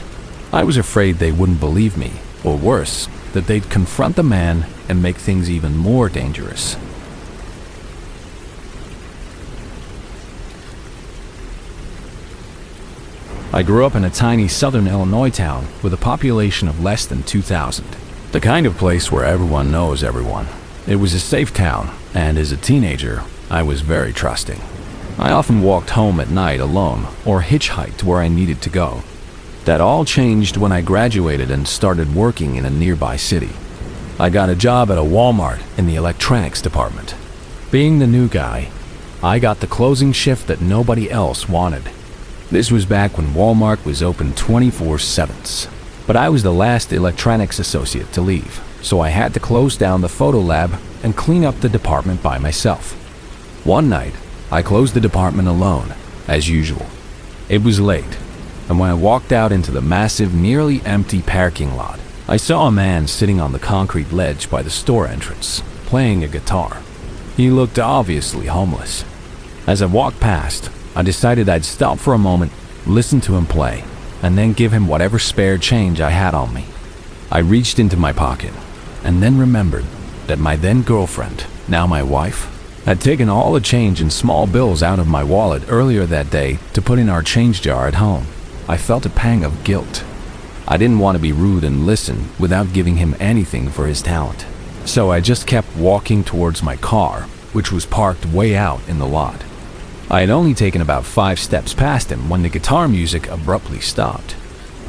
I was afraid they wouldn't believe me, or worse, that they'd confront the man and make things even more dangerous. I grew up in a tiny southern Illinois town with a population of less than 2,000. The kind of place where everyone knows everyone. It was a safe town, and as a teenager, I was very trusting. I often walked home at night alone or hitchhiked where I needed to go. That all changed when I graduated and started working in a nearby city. I got a job at a Walmart in the electronics department. Being the new guy, I got the closing shift that nobody else wanted. This was back when Walmart was open 24/7. But I was the last electronics associate to leave, so I had to close down the photo lab and clean up the department by myself. One night, I closed the department alone, as usual. It was late, and when I walked out into the massive, nearly empty parking lot, I saw a man sitting on the concrete ledge by the store entrance, playing a guitar. He looked obviously homeless. As I walked past, I decided I'd stop for a moment, listen to him play, and then give him whatever spare change I had on me. I reached into my pocket, and then remembered that my then girlfriend, now my wife, had taken all the change and small bills out of my wallet earlier that day to put in our change jar at home. I felt a pang of guilt. I didn't want to be rude and listen without giving him anything for his talent. So I just kept walking towards my car, which was parked way out in the lot. I had only taken about 5 steps past him when the guitar music abruptly stopped.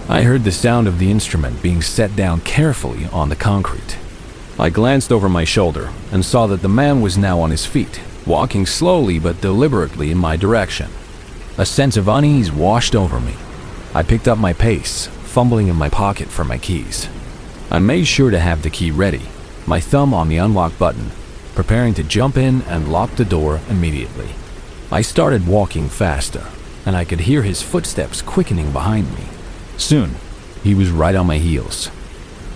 I heard the sound of the instrument being set down carefully on the concrete. I glanced over my shoulder and saw that the man was now on his feet, walking slowly but deliberately in my direction. A sense of unease washed over me. I picked up my pace, fumbling in my pocket for my keys. I made sure to have the key ready, my thumb on the unlock button, preparing to jump in and lock the door immediately. I started walking faster, and I could hear his footsteps quickening behind me. Soon, he was right on my heels.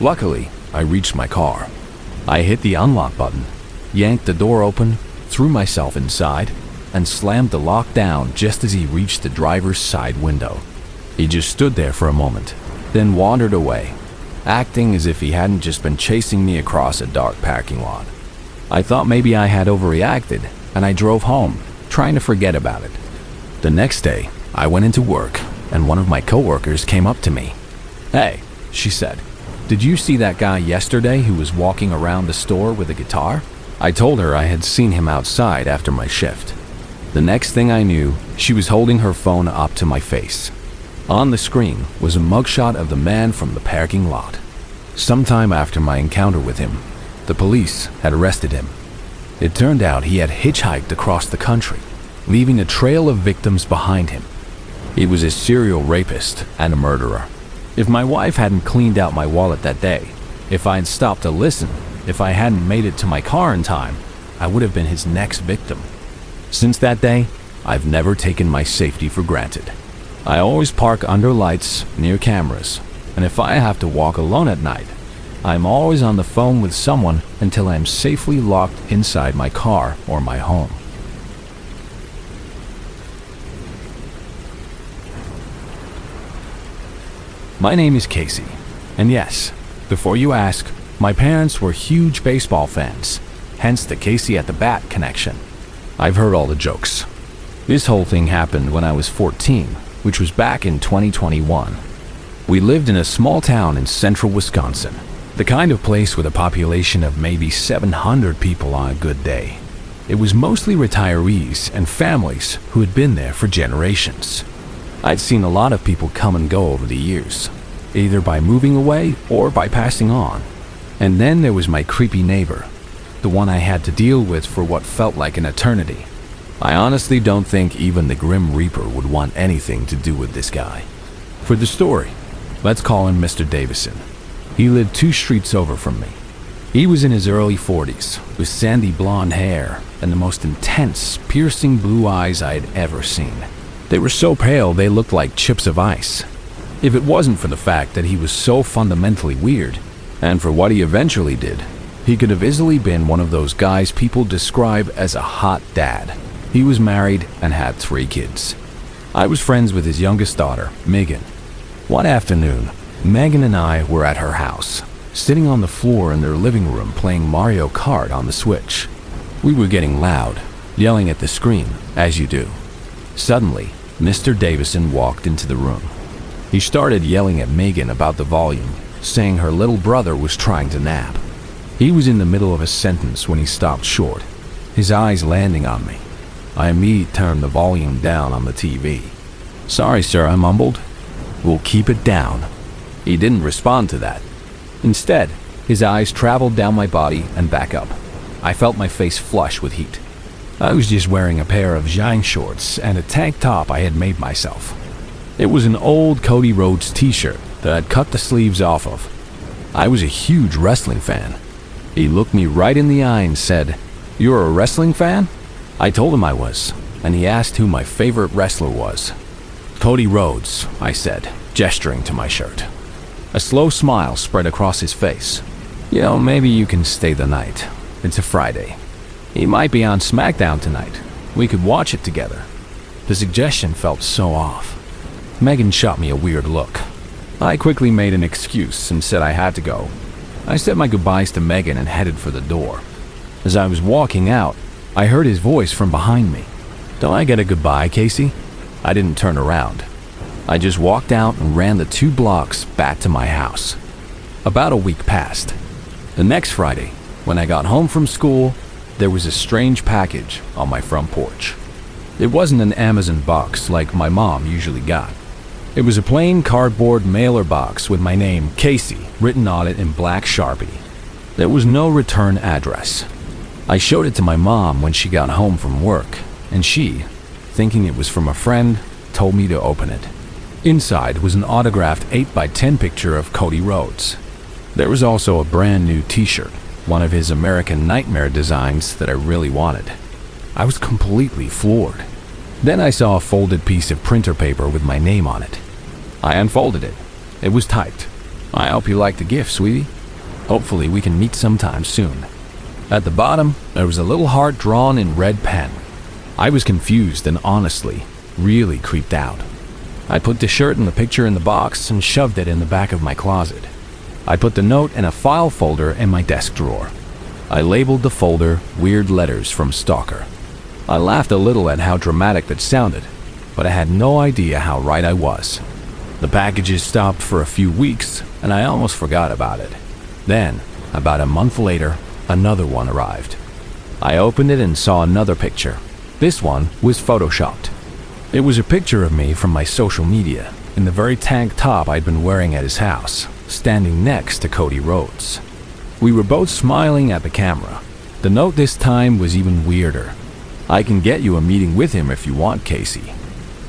Luckily, I reached my car. I hit the unlock button, yanked the door open, threw myself inside, and slammed the lock down just as he reached the driver's side window. He just stood there for a moment, then wandered away, acting as if he hadn't just been chasing me across a dark parking lot. I thought maybe I had overreacted, and I drove home, trying to forget about it. The next day, I went into work, and one of my coworkers came up to me. "Hey," she said, "did you see that guy yesterday who was walking around the store with a guitar?" I told her I had seen him outside after my shift. The next thing I knew, she was holding her phone up to my face. On the screen was a mugshot of the man from the parking lot. Sometime after my encounter with him, the police had arrested him. It turned out he had hitchhiked across the country, leaving a trail of victims behind him. He was a serial rapist and a murderer. If my wife hadn't cleaned out my wallet that day, if I had stopped to listen, if I hadn't made it to my car in time, I would have been his next victim. Since that day, I've never taken my safety for granted. I always park under lights, near cameras, and if I have to walk alone at night, I'm always on the phone with someone until I'm safely locked inside my car or my home. My name is Casey, and yes, before you ask, my parents were huge baseball fans, hence the Casey at the Bat connection. I've heard all the jokes. This whole thing happened when I was 14, which was back in 2021. We lived in a small town in central Wisconsin, the kind of place with a population of maybe 700 people on a good day. It was mostly retirees and families who had been there for generations. I'd seen a lot of people come and go over the years, either by moving away or by passing on. And then there was my creepy neighbor, the one I had to deal with for what felt like an eternity. I honestly don't think even the Grim Reaper would want anything to do with this guy. For the story, let's call him Mr. Davison. He lived 2 streets over from me. He was in his early 40s, with sandy blonde hair and the most intense, piercing blue eyes I had ever seen. They were so pale they looked like chips of ice. If it wasn't for the fact that he was so fundamentally weird, and for what he eventually did, he could have easily been one of those guys people describe as a hot dad. He was married and had 3 kids. I was friends with his youngest daughter, Megan. One afternoon, Megan and I were at her house, sitting on the floor in their living room playing Mario Kart on the Switch. We were getting loud, yelling at the screen, as you do. Suddenly, Mr. Davison walked into the room. He started yelling at Megan about the volume, saying her little brother was trying to nap. He was in the middle of a sentence when he stopped short, his eyes landing on me. I immediately turned the volume down on the TV. "Sorry, sir," I mumbled. "We'll keep it down." He didn't respond to that. Instead, his eyes traveled down my body and back up. I felt my face flush with heat. I was just wearing a pair of jean shorts and a tank top I had made myself. It was an old Cody Rhodes t-shirt that I'd cut the sleeves off of. I was a huge wrestling fan. He looked me right in the eye and said, "You're a wrestling fan?" I told him I was, and he asked who my favorite wrestler was. "Cody Rhodes," I said, gesturing to my shirt. A slow smile spread across his face. "You know, maybe you can stay the night. It's a Friday. He might be on SmackDown tonight. We could watch it together." The suggestion felt so off. Megan shot me a weird look. I quickly made an excuse and said I had to go. I said my goodbyes to Megan and headed for the door. As I was walking out, I heard his voice from behind me. "Don't I get a goodbye, Casey?" I didn't turn around. I just walked out and ran the 2 blocks back to my house. About a week passed. The next Friday, when I got home from school, there was a strange package on my front porch. It wasn't an Amazon box like my mom usually got. It was a plain cardboard mailer box with my name, Casey, written on it in black Sharpie. There was no return address. I showed it to my mom when she got home from work, and she, thinking it was from a friend, told me to open it. Inside was an autographed 8x10 picture of Cody Rhodes. There was also a brand new t-shirt, one of his American Nightmare designs that I really wanted. I was completely floored. Then I saw a folded piece of printer paper with my name on it. I unfolded it. It was typed. "I hope you like the gift, sweetie. Hopefully we can meet sometime soon." At the bottom, there was a little heart drawn in red pen. I was confused and honestly, really creeped out. I put the shirt and the picture in the box and shoved it in the back of my closet. I put the note in a file folder in my desk drawer. I labeled the folder "Weird Letters from Stalker." I laughed a little at how dramatic that sounded, but I had no idea how right I was. The packages stopped for a few weeks, and I almost forgot about it. Then, about a month later, another one arrived. I opened it and saw another picture. This one was photoshopped. It was a picture of me from my social media, in the very tank top I'd been wearing at his house, standing next to Cody Rhodes. We were both smiling at the camera. The note this time was even weirder. "I can get you a meeting with him if you want, Casey.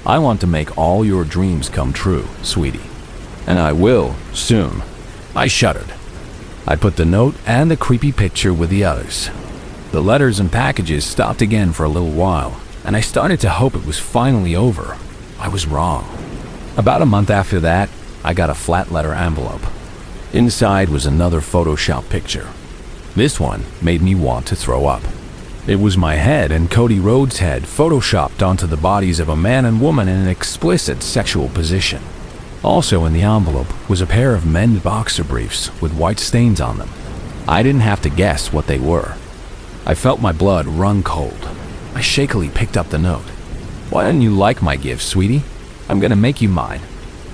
I want to make all your dreams come true, sweetie. And I will, soon." I shuddered. I put the note and the creepy picture with the others. The letters and packages stopped again for a little while, and I started to hope it was finally over. I was wrong. About a month after that, I got a flat letter envelope. Inside was another Photoshop picture. This one made me want to throw up. It was my head and Cody Rhodes' head photoshopped onto the bodies of a man and woman in an explicit sexual position. Also in the envelope was a pair of men's boxer briefs with white stains on them. I didn't have to guess what they were. I felt my blood run cold. I shakily picked up the note. "Why don't you like my gift, sweetie? I'm gonna make you mine.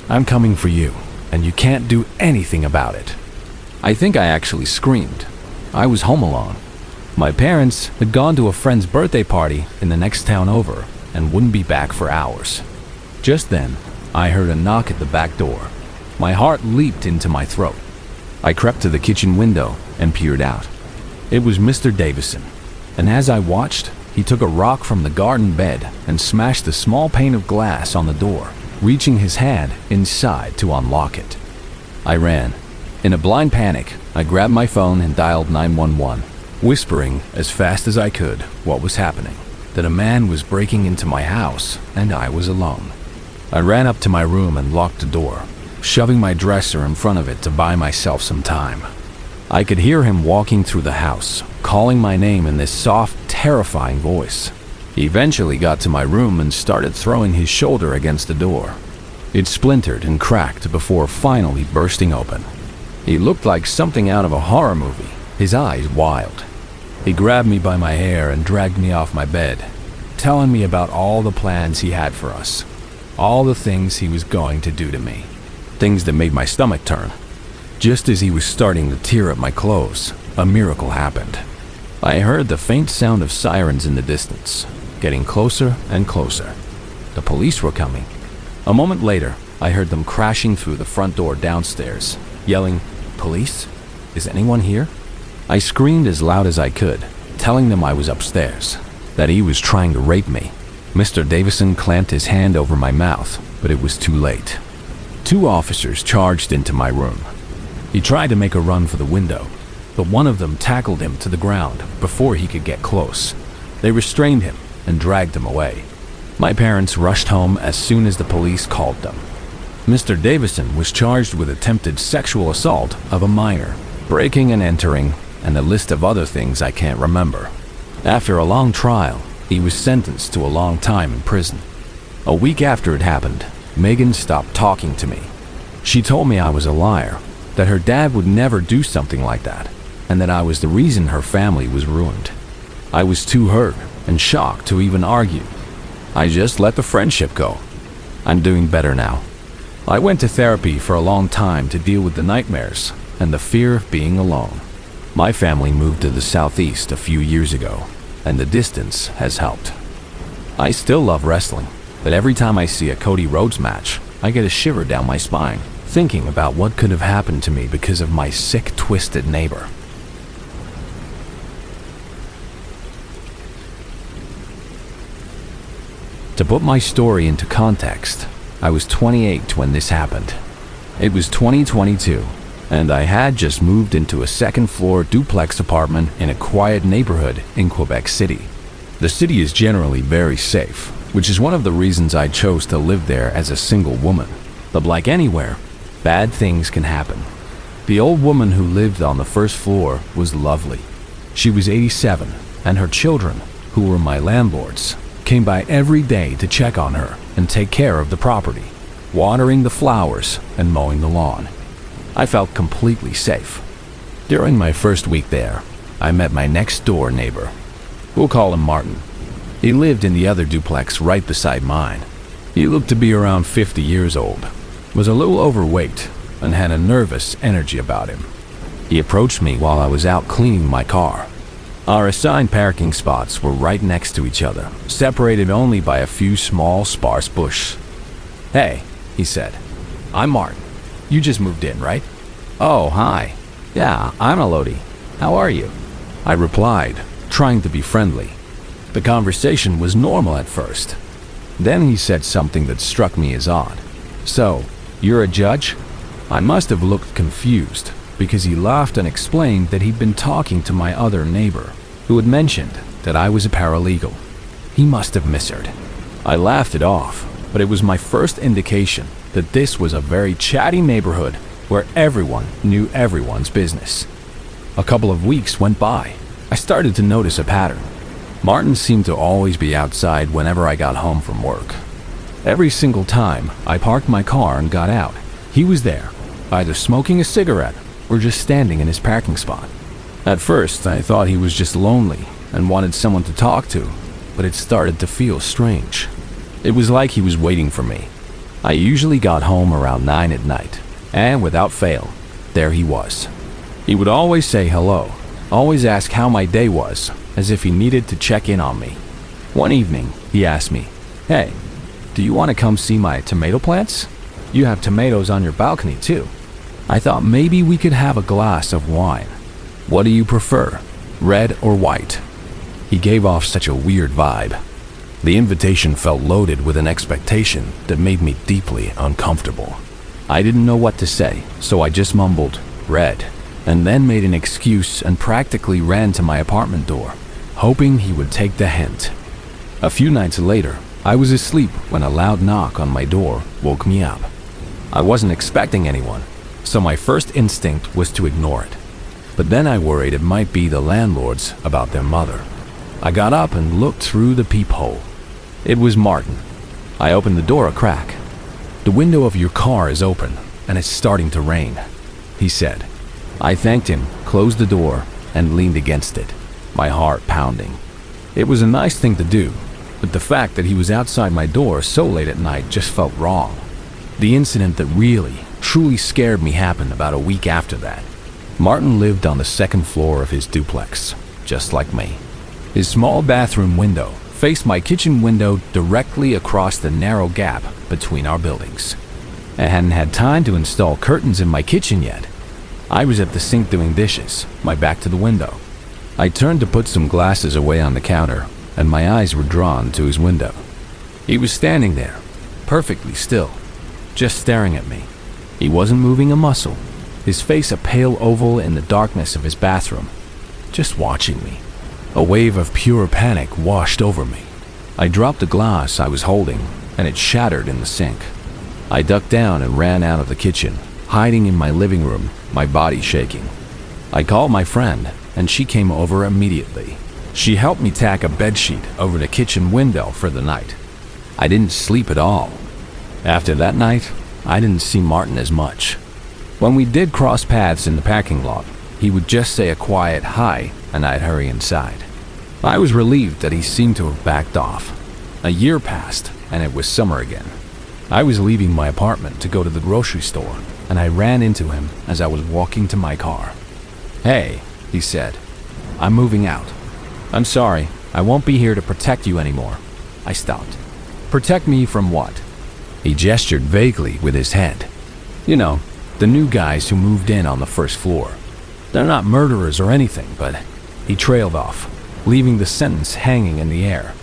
I'm coming for you, and you can't do anything about it." I think I actually screamed. I was home alone. My parents had gone to a friend's birthday party in the next town over and wouldn't be back for hours. Just then, I heard a knock at the back door. My heart leaped into my throat. I crept to the kitchen window and peered out. It was Mr. Davison, and as I watched, he took a rock from the garden bed and smashed the small pane of glass on the door, reaching his hand inside to unlock it. I ran. In a blind panic, I grabbed my phone and dialed 911. Whispering as fast as I could what was happening, that a man was breaking into my house and I was alone. I ran up to my room and locked the door, shoving my dresser in front of it to buy myself some time. I could hear him walking through the house, calling my name in this soft, terrifying voice. He eventually got to my room and started throwing his shoulder against the door. It splintered and cracked before finally bursting open. He looked like something out of a horror movie, his eyes wild. He grabbed me by my hair and dragged me off my bed, telling me about all the plans he had for us, all the things he was going to do to me, things that made my stomach turn. Just as he was starting to tear up my clothes, a miracle happened. I heard the faint sound of sirens in the distance, getting closer and closer. The police were coming. A moment later, I heard them crashing through the front door downstairs, yelling, "Police? Is anyone here?" I screamed as loud as I could, telling them I was upstairs, that he was trying to rape me. Mr. Davison clamped his hand over my mouth, but it was too late. 2 officers charged into my room. He tried to make a run for the window, but one of them tackled him to the ground before he could get close. They restrained him and dragged him away. My parents rushed home as soon as the police called them. Mr. Davison was charged with attempted sexual assault of a minor, breaking and entering, and a list of other things I can't remember. After a long trial, he was sentenced to a long time in prison. A week after it happened, Megan stopped talking to me. She told me I was a liar, that her dad would never do something like that, and that I was the reason her family was ruined. I was too hurt and shocked to even argue. I just let the friendship go. I'm doing better now. I went to therapy for a long time to deal with the nightmares and the fear of being alone. My family moved to the southeast a few years ago, and the distance has helped. I still love wrestling, but every time I see a Cody Rhodes match, I get a shiver down my spine, thinking about what could have happened to me because of my sick, twisted neighbor. To put my story into context, I was 28 when this happened. It was 2022, and I had just moved into a second-floor duplex apartment in a quiet neighborhood in Quebec City. The city is generally very safe, which is one of the reasons I chose to live there as a single woman. But like anywhere, bad things can happen. The old woman who lived on the first floor was lovely. She was 87, and her children, who were my landlords, came by every day to check on her and take care of the property, watering the flowers and mowing the lawn. I felt completely safe. During my first week there, I met my next door neighbor. We'll call him Martin. He lived in the other duplex right beside mine. He looked to be around 50 years old, was a little overweight, and had a nervous energy about him. He approached me while I was out cleaning my car. Our assigned parking spots were right next to each other, separated only by a few small, sparse bushes. "Hey," he said. "I'm Martin. You just moved in, right?" "Oh, hi. Yeah, I'm Elodie. How are you?" I replied, trying to be friendly. The conversation was normal at first. Then he said something that struck me as odd. "So, you're a judge?" I must have looked confused, because he laughed and explained that he'd been talking to my other neighbor, who had mentioned that I was a paralegal. He must have misheard. I laughed it off, but it was my first indication that this was a very chatty neighborhood where everyone knew everyone's business. A couple of weeks went by. I started to notice a pattern. Martin seemed to always be outside whenever I got home from work. Every single time I parked my car and got out, he was there, either smoking a cigarette or just standing in his parking spot. At first, I thought he was just lonely and wanted someone to talk to, but it started to feel strange. It was like he was waiting for me. I usually got home around 9 at night, and without fail, there he was. He would always say hello, always ask how my day was, as if he needed to check in on me. One evening, he asked me, "Hey, do you want to come see my tomato plants? You have tomatoes on your balcony too." I thought maybe we could have a glass of wine. "What do you prefer, red or white?" He gave off such a weird vibe. The invitation felt loaded with an expectation that made me deeply uncomfortable. I didn't know what to say, so I just mumbled, "Red," and then made an excuse and practically ran to my apartment door, hoping he would take the hint. A few nights later, I was asleep when a loud knock on my door woke me up. I wasn't expecting anyone, so my first instinct was to ignore it. But then I worried it might be the landlords about their mother. I got up and looked through the peephole. It was Martin. I opened the door a crack. "The window of your car is open, and it's starting to rain," he said. I thanked him, closed the door, and leaned against it, my heart pounding. It was a nice thing to do, but the fact that he was outside my door so late at night just felt wrong. The incident that really, truly scared me happened about a week after that. Martin lived on the second floor of his duplex, just like me. His small bathroom window faced my kitchen window directly across the narrow gap between our buildings. I hadn't had time to install curtains in my kitchen yet. I was at the sink doing dishes, my back to the window. I turned to put some glasses away on the counter, and my eyes were drawn to his window. He was standing there, perfectly still, just staring at me. He wasn't moving a muscle, his face a pale oval in the darkness of his bathroom, just watching me. A wave of pure panic washed over me. I dropped the glass I was holding, and it shattered in the sink. I ducked down and ran out of the kitchen, hiding in my living room, my body shaking. I called my friend, and she came over immediately. She helped me tack a bedsheet over the kitchen window for the night. I didn't sleep at all. After that night, I didn't see Martin as much. When we did cross paths in the parking lot, he would just say a quiet hi and I'd hurry inside. I was relieved that he seemed to have backed off. A year passed and it was summer again. I was leaving my apartment to go to the grocery store and I ran into him as I was walking to my car. "Hey," he said, "I'm moving out. I'm sorry, I won't be here to protect you anymore." I stopped. "Protect me from what?" He gestured vaguely with his head. "You know, the new guys who moved in on the first floor. They're not murderers or anything, but..." He trailed off, leaving the sentence hanging in the air.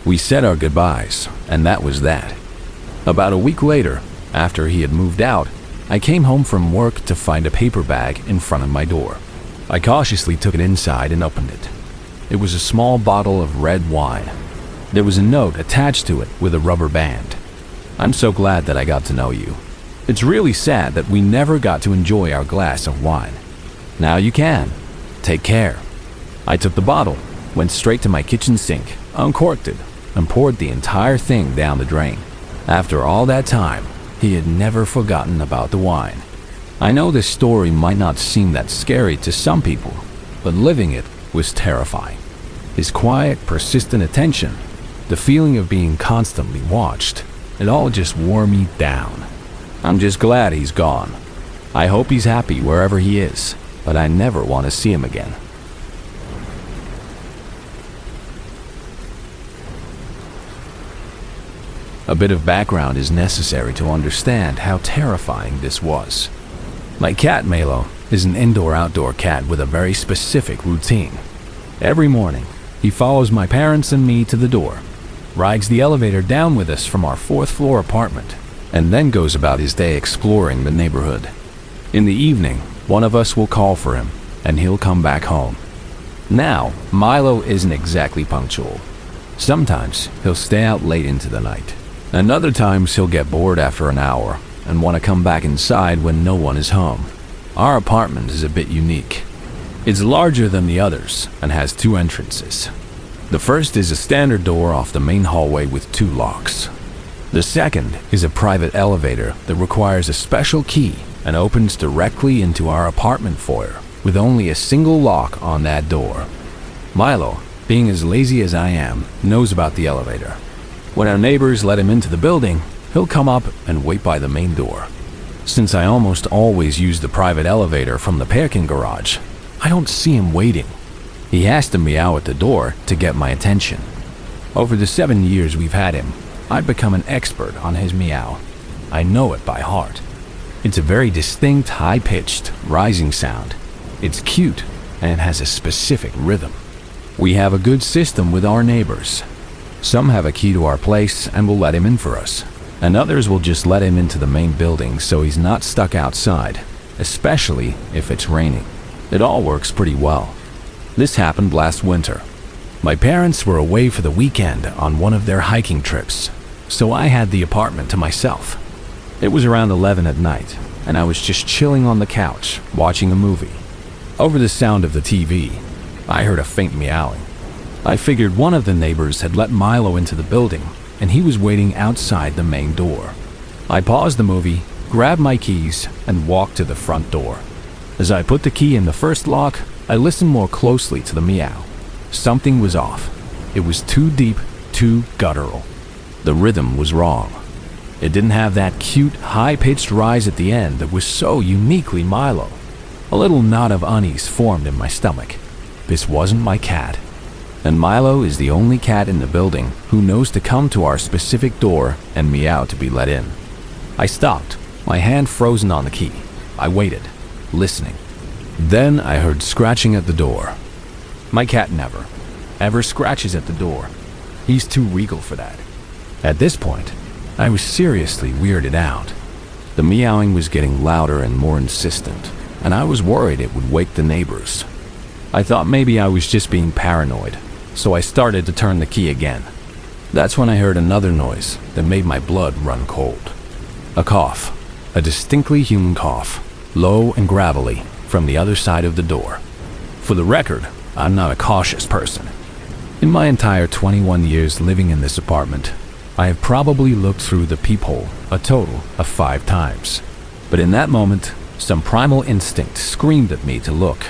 We said our goodbyes, and that was that. About a week later, after he had moved out, I came home from work to find a paper bag in front of my door. I cautiously took it inside and opened it. It was a small bottle of red wine. There was a note attached to it with a rubber band. "I'm so glad that I got to know you. It's really sad that we never got to enjoy our glass of wine. Now you can. Take care." I took the bottle, went straight to my kitchen sink, uncorked it, and poured the entire thing down the drain. After all that time, he had never forgotten about the wine. I know this story might not seem that scary to some people, but living it was terrifying. His quiet, persistent attention, the feeling of being constantly watched, it all just wore me down. I'm just glad he's gone. I hope he's happy wherever he is, but I never want to see him again. A bit of background is necessary to understand how terrifying this was. My cat Milo is an indoor-outdoor cat with a very specific routine. Every morning, he follows my parents and me to the door, rides the elevator down with us from our fourth-floor apartment, and then goes about his day exploring the neighborhood. In the evening, one of us will call for him, and he'll come back home. Now, Milo isn't exactly punctual. Sometimes he'll stay out late into the night, and other times he'll get bored after an hour and want to come back inside when no one is home. Our apartment is a bit unique. It's larger than the others and has two entrances. The first is a standard door off the main hallway with two locks. The second is a private elevator that requires a special key and opens directly into our apartment foyer with only a single lock on that door. Milo, being as lazy as I am, knows about the elevator. When our neighbors let him into the building, he'll come up and wait by the main door. Since I almost always use the private elevator from the parking garage, I don't see him waiting. He has to meow at the door to get my attention. Over the 7 years we've had him, I've become an expert on his meow. I know it by heart. It's a very distinct, high-pitched, rising sound. It's cute, and it has a specific rhythm. We have a good system with our neighbors. Some have a key to our place and will let him in for us, and others will just let him into the main building so he's not stuck outside, especially if it's raining. It all works pretty well. This happened last winter. My parents were away for the weekend on one of their hiking trips, so I had the apartment to myself. It was around 11 at night, and I was just chilling on the couch, watching a movie. Over the sound of the TV, I heard a faint meowing. I figured one of the neighbors had let Milo into the building, and he was waiting outside the main door. I paused the movie, grabbed my keys, and walked to the front door. As I put the key in the first lock, I listened more closely to the meow. Something was off. It was too deep, too guttural. The rhythm was wrong. It didn't have that cute, high-pitched rise at the end that was so uniquely Milo. A little knot of unease formed in my stomach. This wasn't my cat. And Milo is the only cat in the building who knows to come to our specific door and meow to be let in. I stopped, my hand frozen on the key. I waited, listening. Then I heard scratching at the door. My cat never, ever scratches at the door. He's too regal for that. At this point, I was seriously weirded out. The meowing was getting louder and more insistent, and I was worried it would wake the neighbors. I thought maybe I was just being paranoid, so I started to turn the key again. That's when I heard another noise that made my blood run cold. A cough, a distinctly human cough, low and gravelly, from the other side of the door. For the record, I'm not a cautious person. In my entire 21 years living in this apartment, I have probably looked through the peephole a total of 5 times. But in that moment, Some primal instinct screamed at me to look.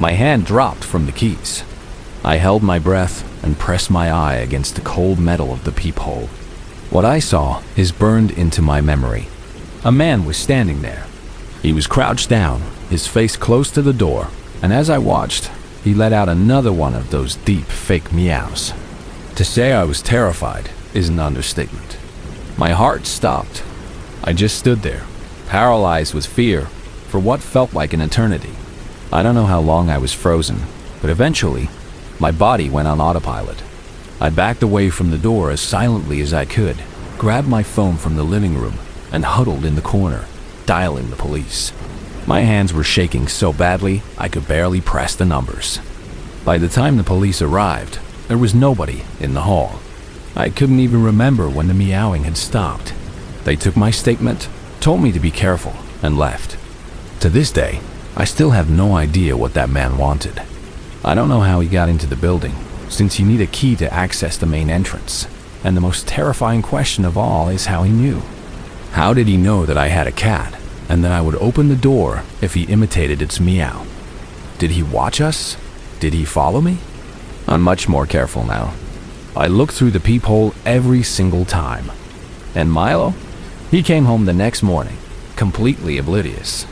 My hand dropped from the keys. I held my breath and pressed my eye against the cold metal of the peephole. What I saw is burned into my memory. A man was standing there. He was crouched down, his face close to the door, and as I watched, he let out another one of those deep, fake meows. To say I was terrified is an understatement. My heart stopped. I just stood there, paralyzed with fear, for what felt like an eternity. I don't know how long I was frozen, but eventually, my body went on autopilot. I backed away from the door as silently as I could, grabbed my phone from the living room, and huddled in the corner, dialing the police. My hands were shaking so badly I could barely press the numbers. By the time the police arrived, there was nobody in the hall. I couldn't even remember when the meowing had stopped. They took my statement, told me to be careful, and left. To this day, I still have no idea what that man wanted. I don't know how he got into the building, since you need a key to access the main entrance. And the most terrifying question of all is how he knew. How did he know that I had a cat, and that I would open the door if he imitated its meow? Did he watch us? Did he follow me? I'm much more careful now. I look through the peephole every single time. And Milo? He came home the next morning, completely oblivious.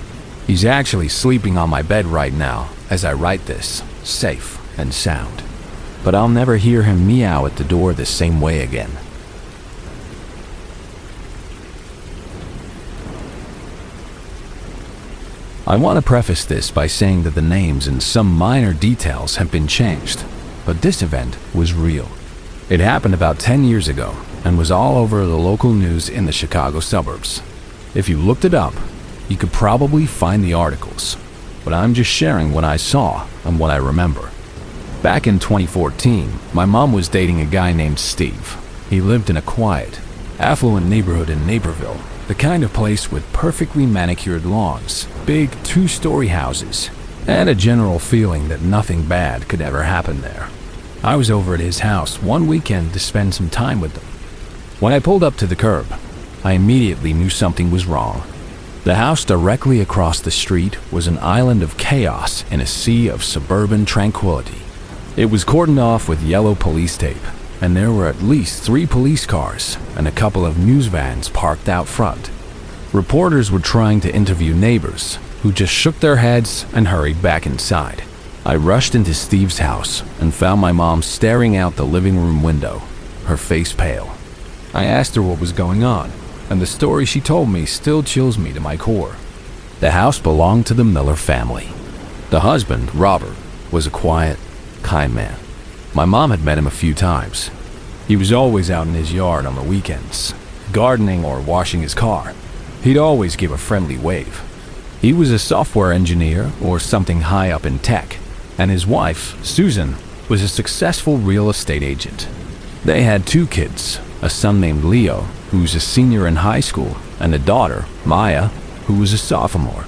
He's actually sleeping on my bed right now as I write this, safe and sound. But I'll never hear him meow at the door the same way again. I want to preface this by saying that the names and some minor details have been changed, but this event was real. It happened about 10 years ago and was all over the local news in the Chicago suburbs. If you looked it up, you could probably find the articles, but I'm just sharing what I saw and what I remember. Back in 2014, my mom was dating a guy named Steve. He lived in a quiet, affluent neighborhood in Naperville, the kind of place with perfectly manicured lawns, big two-story houses, and a general feeling that nothing bad could ever happen there. I was over at his house one weekend to spend some time with them. When I pulled up to the curb, I immediately knew something was wrong. The house directly across the street was an island of chaos in a sea of suburban tranquility. It was cordoned off with yellow police tape, and there were at least 3 police cars and a couple of news vans parked out front. Reporters were trying to interview neighbors, who just shook their heads and hurried back inside. I rushed into Steve's house and found my mom staring out the living room window, her face pale. I asked her what was going on, and the story she told me still chills me to my core. The house belonged to the Miller family. The husband, Robert, was a quiet, kind man. My mom had met him a few times. He was always out in his yard on the weekends, gardening or washing his car. He'd always give a friendly wave. He was a software engineer or something high up in tech, and his wife, Susan, was a successful real estate agent. They had 2 kids, a son named Leo, who was a senior in high school, and a daughter, Maya, who was a sophomore.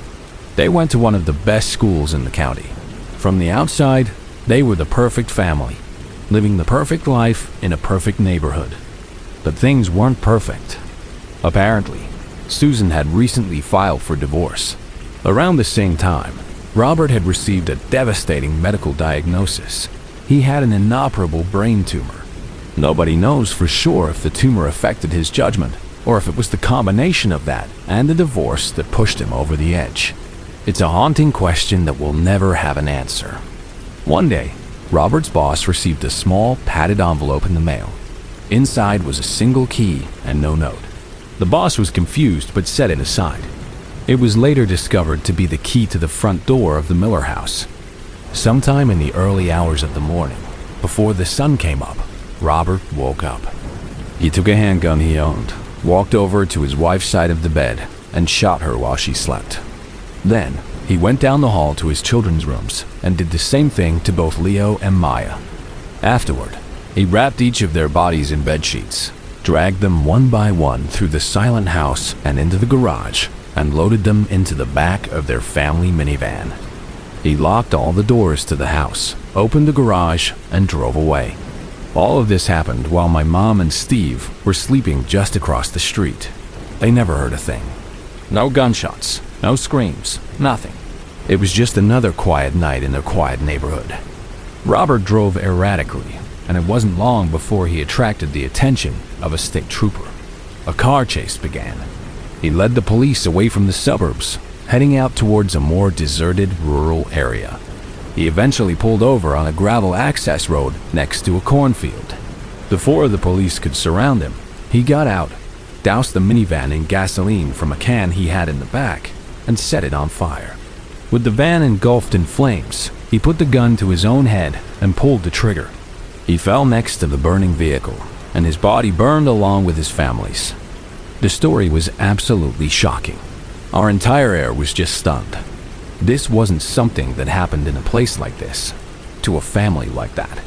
They went to one of the best schools in the county. From the outside, they were the perfect family, living the perfect life in a perfect neighborhood. But things weren't perfect. Apparently, Susan had recently filed for divorce. Around the same time, Robert had received a devastating medical diagnosis. He had an inoperable brain tumor. Nobody knows for sure if the tumor affected his judgment, or if it was the combination of that and the divorce that pushed him over the edge. It's a haunting question that will never have an answer. One day, Robert's boss received a small, padded envelope in the mail. Inside was a single key and no note. The boss was confused but set it aside. It was later discovered to be the key to the front door of the Miller house. Sometime in the early hours of the morning, before the sun came up, Robert woke up. He took a handgun he owned, walked over to his wife's side of the bed, and shot her while she slept. Then, he went down the hall to his children's rooms and did the same thing to both Leo and Maya. Afterward, he wrapped each of their bodies in bedsheets, dragged them one by one through the silent house and into the garage, and loaded them into the back of their family minivan. He locked all the doors to the house, opened the garage, and drove away. All of this happened while my mom and Steve were sleeping just across the street. They never heard a thing. No gunshots, No screams, nothing. It was just another quiet night in a quiet neighborhood. Robert drove erratically, and it wasn't long before he attracted the attention of a state trooper. A car chase began. He led the police away from the suburbs, heading out towards a more deserted rural area. He eventually pulled over on a gravel access road next to a cornfield. Before the police could surround him, he got out, doused the minivan in gasoline from a can he had in the back, and set it on fire. With the van engulfed in flames, he put the gun to his own head and pulled the trigger. He fell next to the burning vehicle, and his body burned along with his family's. The story was absolutely shocking. Our entire air was just stunned. This wasn't something that happened in a place like this, to a family like that.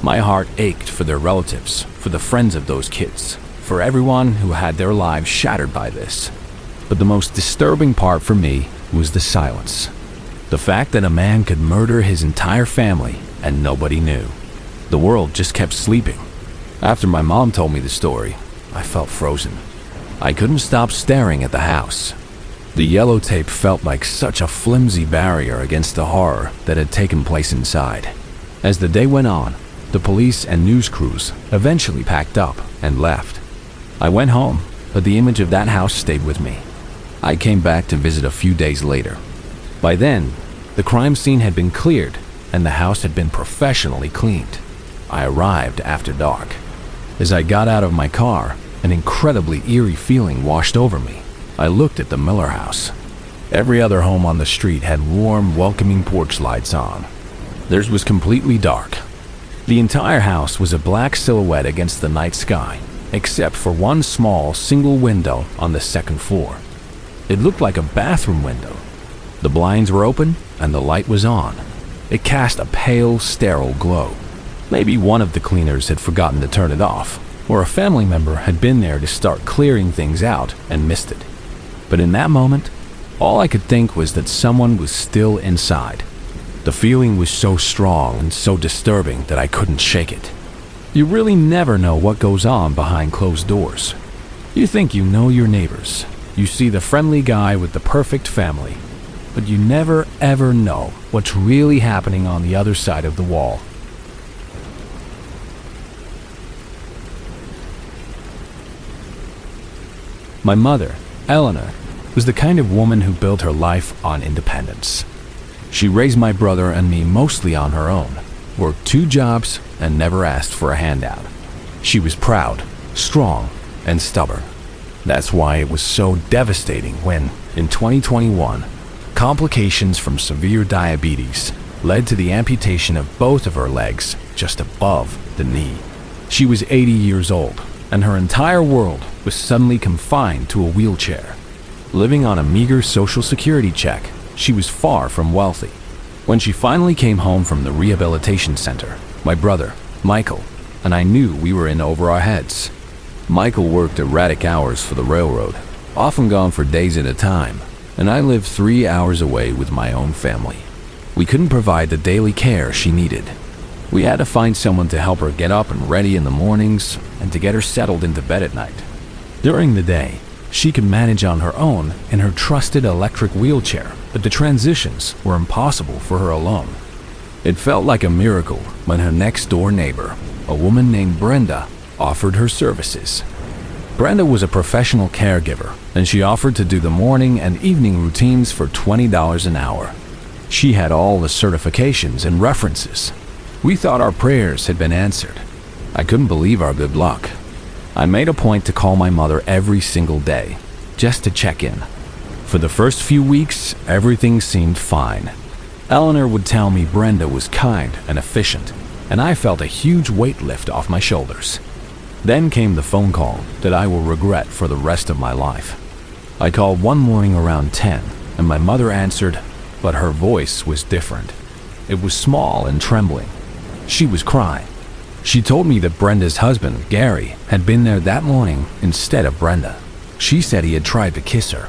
My heart ached for their relatives, for the friends of those kids, for everyone who had their lives shattered by this. But the most disturbing part for me was the silence. The fact that a man could murder his entire family and nobody knew. The world just kept sleeping. After my mom told me the story, I felt frozen. I couldn't stop staring at the house. The yellow tape felt like such a flimsy barrier against the horror that had taken place inside. As the day went on, the police and news crews eventually packed up and left. I went home, but the image of that house stayed with me. I came back to visit a few days later. By then, the crime scene had been cleared and the house had been professionally cleaned. I arrived after dark. As I got out of my car, an incredibly eerie feeling washed over me. I looked at the Miller house. Every other home on the street had warm, welcoming porch lights on. Theirs was completely dark. The entire house was a black silhouette against the night sky, except for one small, single window on the second floor. It looked like a bathroom window. The blinds were open and the light was on. It cast a pale, sterile glow. Maybe one of the cleaners had forgotten to turn it off, or a family member had been there to start clearing things out and missed it. But in that moment, all I could think was that someone was still inside. The feeling was so strong and so disturbing that I couldn't shake it. You really never know what goes on behind closed doors. You think you know your neighbors. You see the friendly guy with the perfect family. But you never ever know what's really happening on the other side of the wall. My mother, Eleanor, was the kind of woman who built her life on independence. She raised my brother and me mostly on her own, worked 2 jobs, and never asked for a handout. She was proud, strong, and stubborn. That's why it was so devastating when, in 2021, complications from severe diabetes led to the amputation of both of her legs just above the knee. She was 80 years old, and her entire world was suddenly confined to a wheelchair. Living on a meager social security check, she was far from wealthy. When she finally came home from the rehabilitation center, my brother, Michael, and I knew we were in over our heads. Michael worked erratic hours for the railroad, often gone for days at a time, and I lived 3 hours away with my own family. We couldn't provide the daily care she needed. We had to find someone to help her get up and ready in the mornings and to get her settled into bed at night. During the day, she could manage on her own in her trusted electric wheelchair, but the transitions were impossible for her alone. It felt like a miracle when her next-door neighbor, a woman named Brenda, offered her services. Brenda was a professional caregiver, and she offered to do the morning and evening routines for $20 an hour. She had all the certifications and references. We thought our prayers had been answered. I couldn't believe our good luck. I made a point to call my mother every single day, just to check in. For the first few weeks, everything seemed fine. Eleanor would tell me Brenda was kind and efficient, and I felt a huge weight lift off my shoulders. Then came the phone call that I will regret for the rest of my life. I called one morning around 10, and my mother answered, but her voice was different. It was small and trembling. She was crying. She told me that Brenda's husband, Gary, had been there that morning instead of Brenda. She said he had tried to kiss her.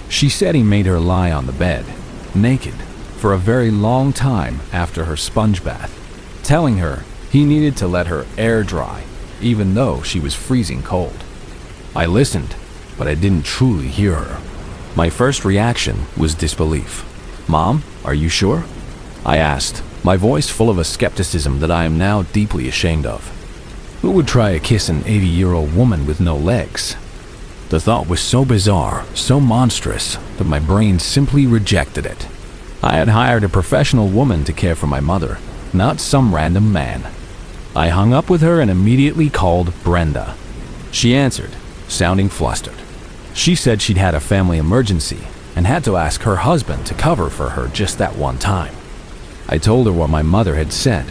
She said he made her lie on the bed, naked, for a very long time after her sponge bath, telling her he needed to let her air dry, even though she was freezing cold. I listened, but I didn't truly hear her. My first reaction was disbelief. "Mom, are you sure?" I asked, my voice full of a skepticism that I am now deeply ashamed of. Who would try to kiss an 80-year-old woman with no legs? The thought was so bizarre, so monstrous, that my brain simply rejected it. I had hired a professional woman to care for my mother, not some random man. I hung up with her and immediately called Brenda. She answered, sounding flustered. She said she'd had a family emergency and had to ask her husband to cover for her just that one time. I told her what my mother had said.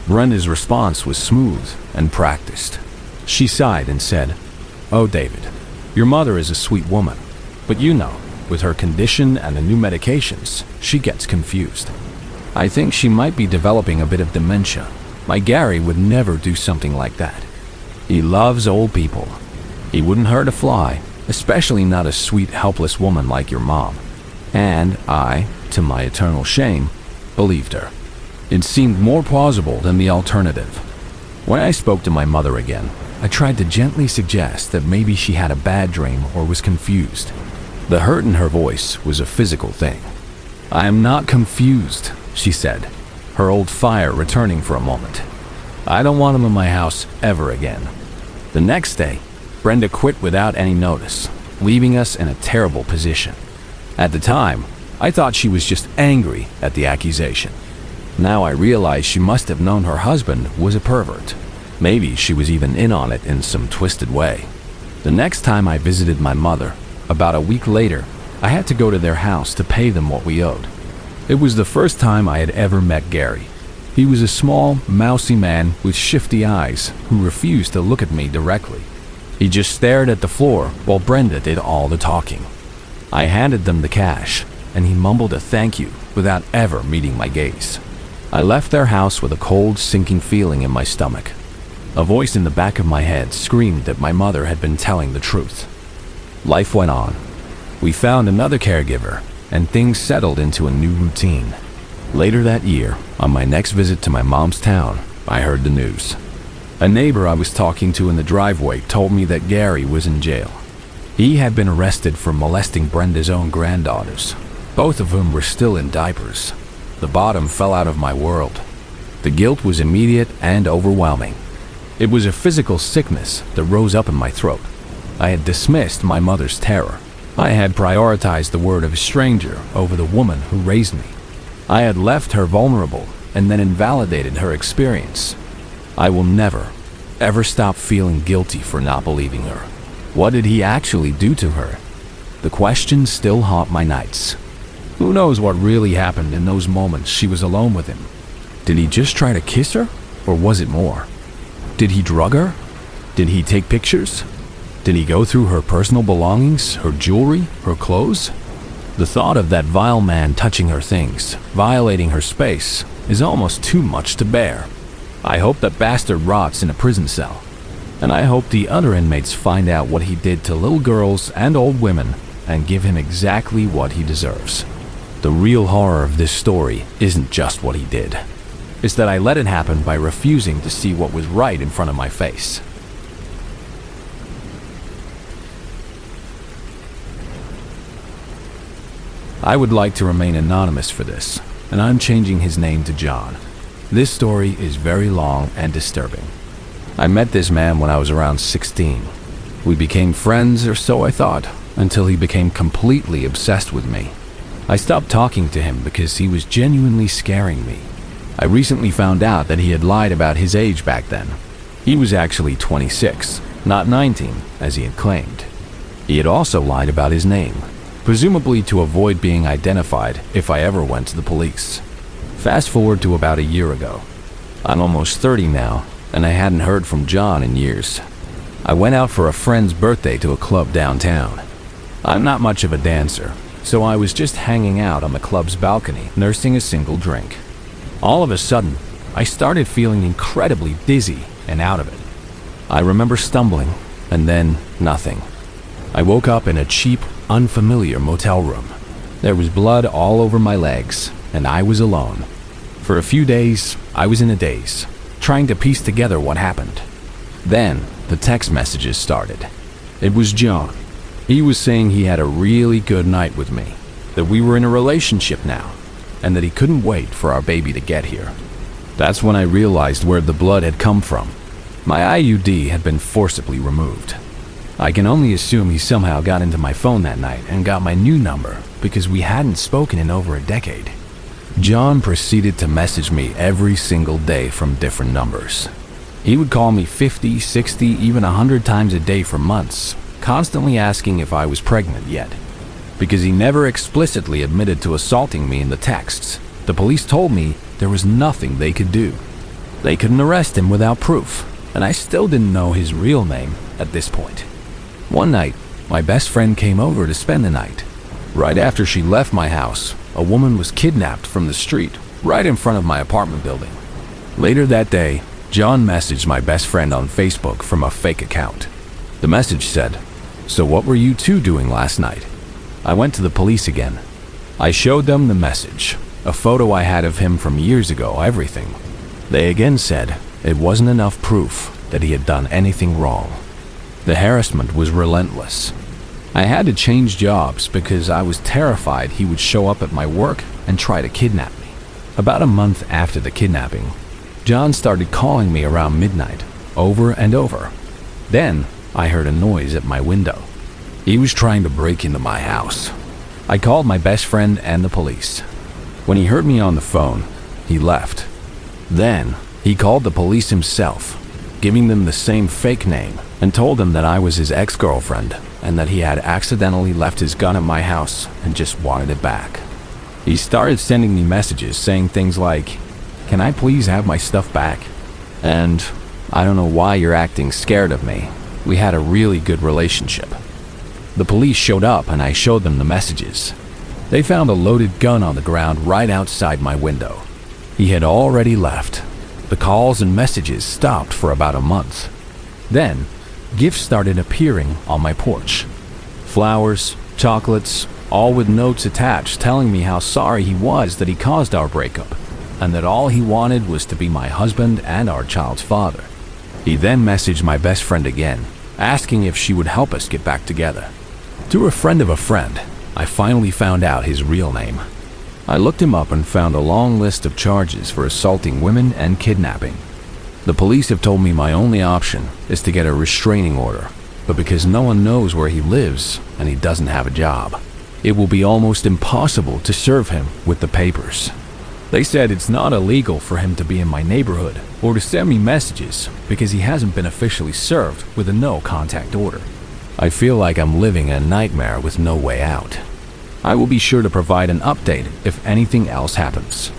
Brenda's response was smooth and practiced. She sighed and said, "Oh, David, your mother is a sweet woman, but you know, with her condition and the new medications, she gets confused. I think she might be developing a bit of dementia. My Gary would never do something like that. He loves old people. He wouldn't hurt a fly, especially not a sweet, helpless woman like your mom." And I, to my eternal shame, believed her. It seemed more plausible than the alternative. When I spoke to my mother again, I tried to gently suggest that maybe she had a bad dream or was confused. The hurt in her voice was a physical thing. "I am not confused," she said, her old fire returning for a moment. "I don't want him in my house ever again." The next day, Brenda quit without any notice, leaving us in a terrible position. At the time, I thought she was just angry at the accusation. Now I realize she must have known her husband was a pervert. Maybe she was even in on it in some twisted way. The next time I visited my mother, about a week later, I had to go to their house to pay them what we owed. It was the first time I had ever met Gary. He was a small, mousy man with shifty eyes who refused to look at me directly. He just stared at the floor while Brenda did all the talking. I handed them the cash, and he mumbled a thank you without ever meeting my gaze. I left their house with a cold, sinking feeling in my stomach. A voice in the back of my head screamed that my mother had been telling the truth. Life went on. We found another caregiver, and things settled into a new routine. Later that year, on my next visit to my mom's town, I heard the news. A neighbor I was talking to in the driveway told me that Gary was in jail. He had been arrested for molesting Brenda's own granddaughters, both of whom were still in diapers. The bottom fell out of my world. The guilt was immediate and overwhelming. It was a physical sickness that rose up in my throat. I had dismissed my mother's terror. I had prioritized the word of a stranger over the woman who raised me. I had left her vulnerable and then invalidated her experience. I will never, ever stop feeling guilty for not believing her. What did he actually do to her? The questions still haunt my nights. Who knows what really happened in those moments she was alone with him? Did he just try to kiss her, or was it more? Did he drug her? Did he take pictures? Did he go through her personal belongings, her jewelry, her clothes? The thought of that vile man touching her things, violating her space, is almost too much to bear. I hope that bastard rots in a prison cell. And I hope the other inmates find out what he did to little girls and old women and give him exactly what he deserves. The real horror of this story isn't just what he did. It's that I let it happen by refusing to see what was right in front of my face. I would like to remain anonymous for this, and I'm changing his name to John. This story is very long and disturbing. I met this man when I was around 16. We became friends, or so I thought, until he became completely obsessed with me. I stopped talking to him because he was genuinely scaring me. I recently found out that he had lied about his age back then. He was actually 26, not 19, as he had claimed. He had also lied about his name, presumably to avoid being identified if I ever went to the police. Fast forward to about a year ago. I'm almost 30 now, and I hadn't heard from John in years. I went out for a friend's birthday to a club downtown. I'm not much of a dancer, so I was just hanging out on the club's balcony, nursing a single drink. All of a sudden, I started feeling incredibly dizzy and out of it. I remember stumbling, and then nothing. I woke up in a cheap, unfamiliar motel room. There was blood all over my legs, and I was alone. For a few days, I was in a daze, trying to piece together what happened. Then, the text messages started. It was John. He was saying he had a really good night with me, that we were in a relationship now, and that he couldn't wait for our baby to get here. That's when I realized where the blood had come from. My IUD had been forcibly removed. I can only assume he somehow got into my phone that night and got my new number because we hadn't spoken in over a decade. John proceeded to message me every single day from different numbers. He would call me 50, 60, even 100 times a day for months, constantly asking if I was pregnant yet. Because he never explicitly admitted to assaulting me in the texts, the police told me there was nothing they could do. They couldn't arrest him without proof, and I still didn't know his real name at this point. One night, my best friend came over to spend the night. Right after she left my house, a woman was kidnapped from the street, right in front of my apartment building. Later that day, John messaged my best friend on Facebook from a fake account. The message said, "So what were you two doing last night?" I went to the police again. I showed them the message, a photo I had of him from years ago, everything. They again said it wasn't enough proof that he had done anything wrong. The harassment was relentless. I had to change jobs because I was terrified he would show up at my work and try to kidnap me. About a month after the kidnapping, John started calling me around midnight, over and over. Then I heard a noise at my window. He was trying to break into my house. I called my best friend and the police. When he heard me on the phone, he left. Then he called the police himself, giving them the same fake name, and told them that I was his ex-girlfriend and that he had accidentally left his gun at my house and just wanted it back. He started sending me messages saying things like, "Can I please have my stuff back?" And, "I don't know why you're acting scared of me. We had a really good relationship." The police showed up and I showed them the messages. They found a loaded gun on the ground right outside my window. He had already left. The calls and messages stopped for about a month. Then, gifts started appearing on my porch. Flowers, chocolates, all with notes attached telling me how sorry he was that he caused our breakup, and that all he wanted was to be my husband and our child's father. He then messaged my best friend again, asking if she would help us get back together. Through a friend of a friend, I finally found out his real name. I looked him up and found a long list of charges for assaulting women and kidnapping. The police have told me my only option is to get a restraining order, but because no one knows where he lives and he doesn't have a job, it will be almost impossible to serve him with the papers. They said it's not illegal for him to be in my neighborhood or to send me messages because he hasn't been officially served with a no-contact order. I feel like I'm living a nightmare with no way out. I will be sure to provide an update if anything else happens.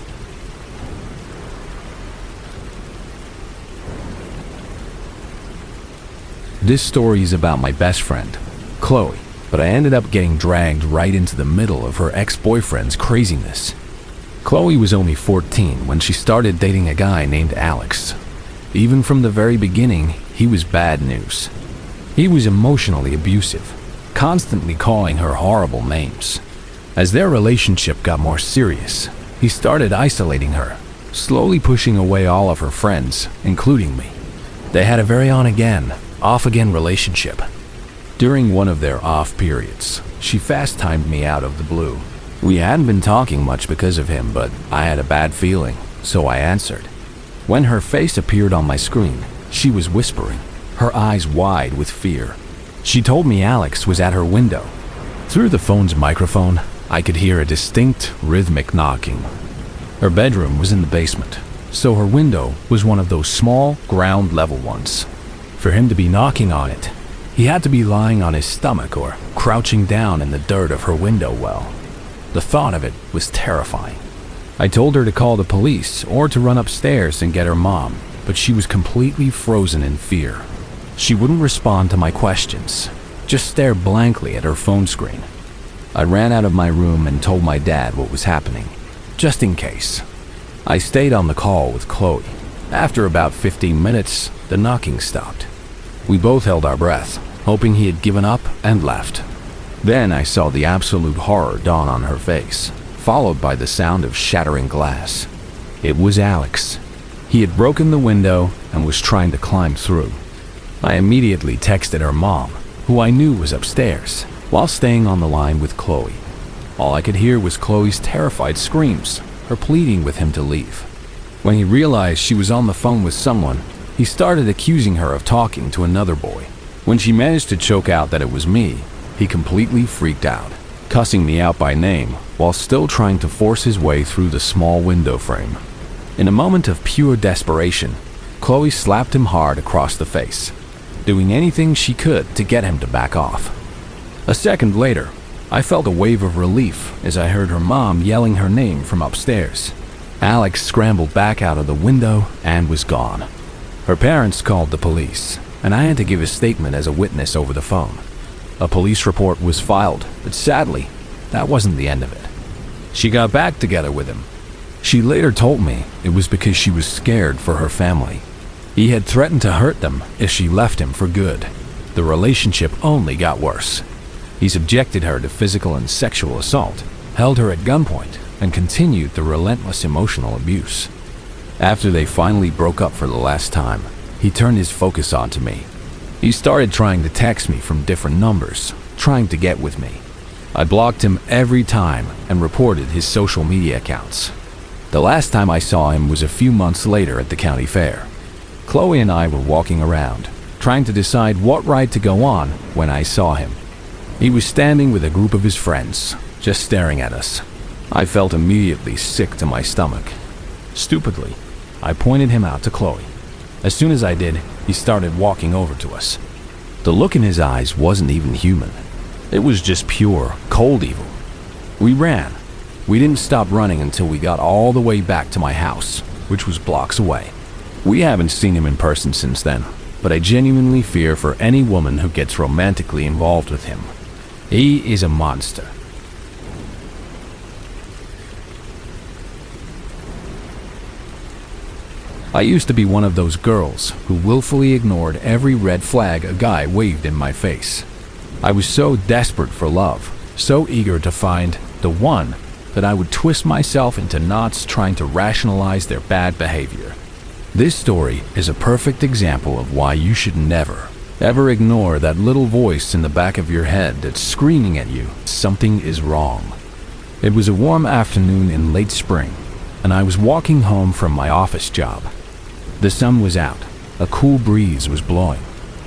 This story is about my best friend, Chloe, but I ended up getting dragged right into the middle of her ex-boyfriend's craziness. Chloe was only 14 when she started dating a guy named Alex. Even from the very beginning, he was bad news. He was emotionally abusive, constantly calling her horrible names. As their relationship got more serious, he started isolating her, slowly pushing away all of her friends, including me. They had a very on-again, off-again relationship. During one of their off periods, she fast-timed me out of the blue. We hadn't been talking much because of him, but I had a bad feeling, so I answered. When her face appeared on my screen, she was whispering, her eyes wide with fear. She told me Alex was at her window. Through the phone's microphone, I could hear a distinct, rhythmic knocking. Her bedroom was in the basement, so her window was one of those small, ground-level ones. For him to be knocking on it, he had to be lying on his stomach or crouching down in the dirt of her window well. The thought of it was terrifying. I told her to call the police or to run upstairs and get her mom, but she was completely frozen in fear. She wouldn't respond to my questions, just stare blankly at her phone screen. I ran out of my room and told my dad what was happening, just in case. I stayed on the call with Chloe. After about 15 minutes, the knocking stopped. We both held our breath, hoping he had given up and left. Then I saw the absolute horror dawn on her face, followed by the sound of shattering glass. It was Alex. He had broken the window and was trying to climb through. I immediately texted her mom, who I knew was upstairs. While staying on the line with Chloe, all I could hear was Chloe's terrified screams, her pleading with him to leave. When he realized she was on the phone with someone, he started accusing her of talking to another boy. When she managed to choke out that it was me, he completely freaked out, cussing me out by name while still trying to force his way through the small window frame. In a moment of pure desperation, Chloe slapped him hard across the face, doing anything she could to get him to back off. A second later, I felt a wave of relief as I heard her mom yelling her name from upstairs. Alex scrambled back out of the window and was gone. Her parents called the police, and I had to give a statement as a witness over the phone. A police report was filed, but sadly, that wasn't the end of it. She got back together with him. She later told me it was because she was scared for her family. He had threatened to hurt them if she left him for good. The relationship only got worse. He subjected her to physical and sexual assault, held her at gunpoint, and continued the relentless emotional abuse. After they finally broke up for the last time, he turned his focus onto me. He started trying to text me from different numbers, trying to get with me. I blocked him every time and reported his social media accounts. The last time I saw him was a few months later at the county fair. Chloe and I were walking around, trying to decide what ride to go on when I saw him. He was standing with a group of his friends, just staring at us. I felt immediately sick to my stomach. Stupidly, I pointed him out to Chloe. As soon as I did, he started walking over to us. The look in his eyes wasn't even human. It was just pure, cold evil. We ran. We didn't stop running until we got all the way back to my house, which was blocks away. We haven't seen him in person since then, but I genuinely fear for any woman who gets romantically involved with him. He is a monster. I used to be one of those girls who willfully ignored every red flag a guy waved in my face. I was so desperate for love, so eager to find the one, that I would twist myself into knots trying to rationalize their bad behavior. This story is a perfect example of why you should never, ever ignore that little voice in the back of your head that's screaming at you something is wrong. It was a warm afternoon in late spring, and I was walking home from my office job. The sun was out, a cool breeze was blowing,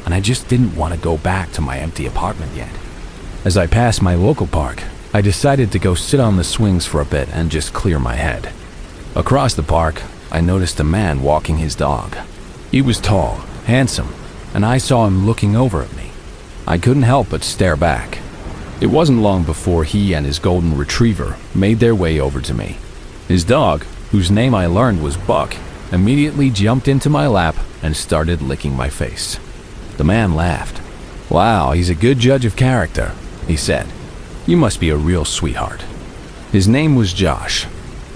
and I just didn't want to go back to my empty apartment yet. As I passed my local park, I decided to go sit on the swings for a bit and just clear my head. Across the park, I noticed a man walking his dog. He was tall, handsome, and I saw him looking over at me. I couldn't help but stare back. It wasn't long before he and his golden retriever made their way over to me. His dog, whose name I learned was Buck, immediately jumped into my lap and started licking my face. The man laughed. "Wow, he's a good judge of character," he said. "You must be a real sweetheart." His name was Josh.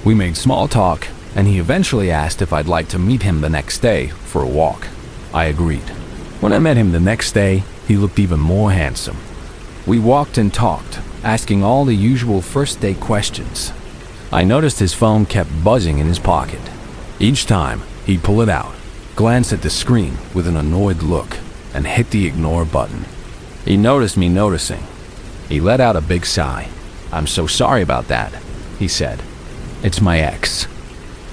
We made small talk, and he eventually asked if I'd like to meet him the next day for a walk. I agreed. When I met him the next day, he looked even more handsome. We walked and talked, asking all the usual first date questions. I noticed his phone kept buzzing in his pocket. Each time, he'd pull it out, glance at the screen with an annoyed look, and hit the ignore button. He noticed me noticing. He let out a big sigh. "I'm so sorry about that," he said. "It's my ex.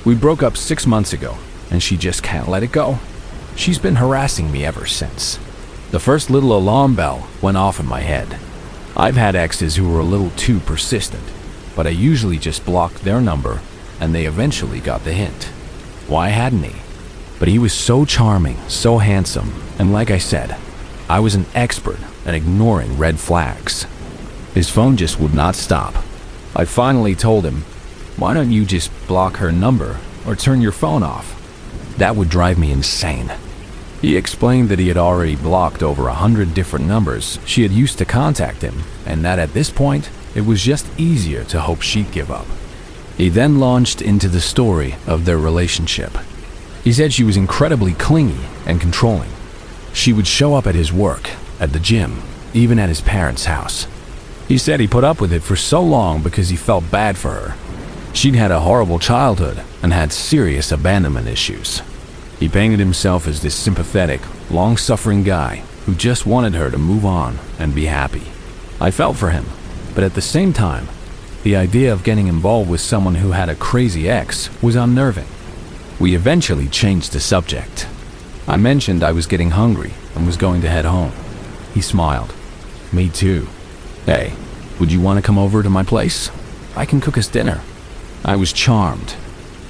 We broke up 6 months ago, and she just can't let it go. She's been harassing me ever since." The first little alarm bell went off in my head. I've had exes who were a little too persistent, but I usually just blocked their number, and they eventually got the hint. Why hadn't he? But he was so charming, so handsome, and like I said, I was an expert at ignoring red flags. His phone just would not stop. I finally told him, "Why don't you just block her number or turn your phone off? That would drive me insane." He explained that he had already blocked over 100 different numbers she had used to contact him, and that at this point, it was just easier to hope she'd give up. He then launched into the story of their relationship. He said she was incredibly clingy and controlling. She would show up at his work, at the gym, even at his parents' house. He said he put up with it for so long because he felt bad for her. She'd had a horrible childhood and had serious abandonment issues. He painted himself as this sympathetic, long-suffering guy who just wanted her to move on and be happy. I felt for him, but at the same time, the idea of getting involved with someone who had a crazy ex was unnerving. We eventually changed the subject. I mentioned I was getting hungry and was going to head home. He smiled. Me too. Hey, would you want to come over to my place? I can cook us dinner. I was charmed.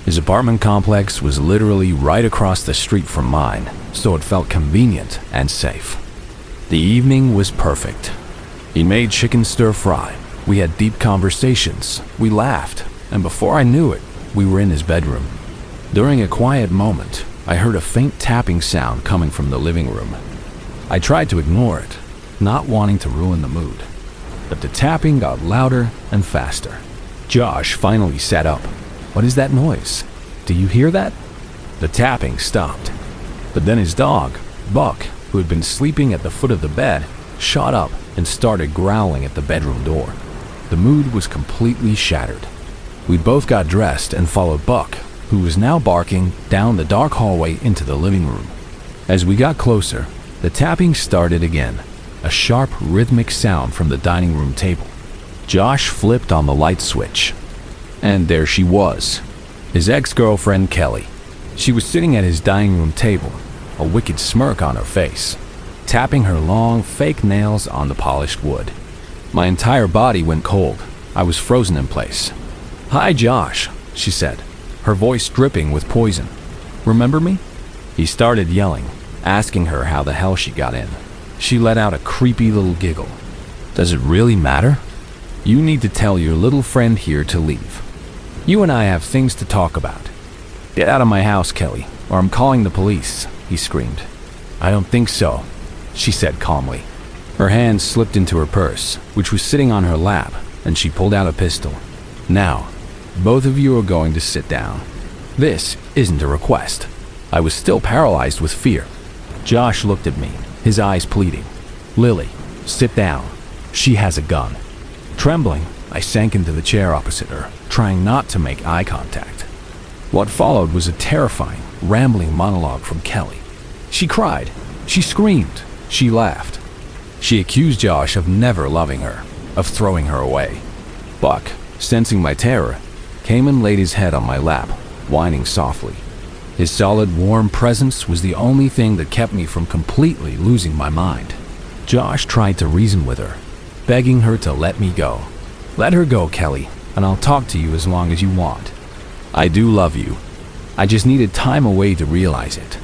His apartment complex was literally right across the street from mine, so it felt convenient and safe. The evening was perfect. He made chicken stir-fry. We had deep conversations. We laughed, and before I knew it, we were in his bedroom. During a quiet moment, I heard a faint tapping sound coming from the living room. I tried to ignore it, not wanting to ruin the mood. But the tapping got louder and faster. Josh finally sat up. What is that noise? Do you hear that? The tapping stopped. But then his dog, Buck, who had been sleeping at the foot of the bed, shot up and started growling at the bedroom door. The mood was completely shattered. We both got dressed and followed Buck, who was now barking, down the dark hallway into the living room. As we got closer, the tapping started again, a sharp, rhythmic sound from the dining room table. Josh flipped on the light switch, and there she was, his ex-girlfriend Kelly. She was sitting at his dining room table, a wicked smirk on her face, tapping her long, fake nails on the polished wood. My entire body went cold. I was frozen in place. "Hi, Josh," she said, her voice dripping with poison. "Remember me?" He started yelling, asking her how the hell she got in. She let out a creepy little giggle. "Does it really matter? You need to tell your little friend here to leave. You and I have things to talk about. Get out of my house, Kelly, or I'm calling the police," he screamed. "I don't think so," she said calmly. Her hand slipped into her purse, which was sitting on her lap, and she pulled out a pistol. "Now, both of you are going to sit down. This isn't a request." I was still paralyzed with fear. Josh looked at me, his eyes pleading. "Lily, sit down. She has a gun." Trembling, I sank into the chair opposite her, trying not to make eye contact. What followed was a terrifying, rambling monologue from Kelly. She cried, she screamed, she laughed. She accused Josh of never loving her, of throwing her away. Buck, sensing my terror, came and laid his head on my lap, whining softly. His solid, warm presence was the only thing that kept me from completely losing my mind. Josh tried to reason with her, begging her to let me go. "Let her go, Kelly, and I'll talk to you as long as you want. I do love you. I just needed time away to realize it."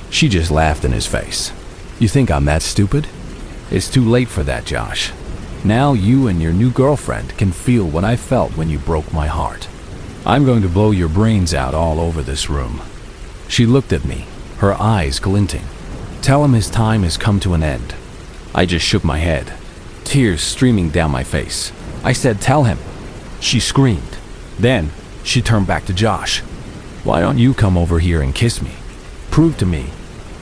She just laughed in his face. "You think I'm that stupid? It's too late for that, Josh. Now you and your new girlfriend can feel what I felt when you broke my heart. I'm going to blow your brains out all over this room." She looked at me, her eyes glinting. "Tell him his time has come to an end." I just shook my head, tears streaming down my face. I said, "Tell him." She screamed. Then she turned back to Josh. "Why don't you come over here and kiss me? Prove to me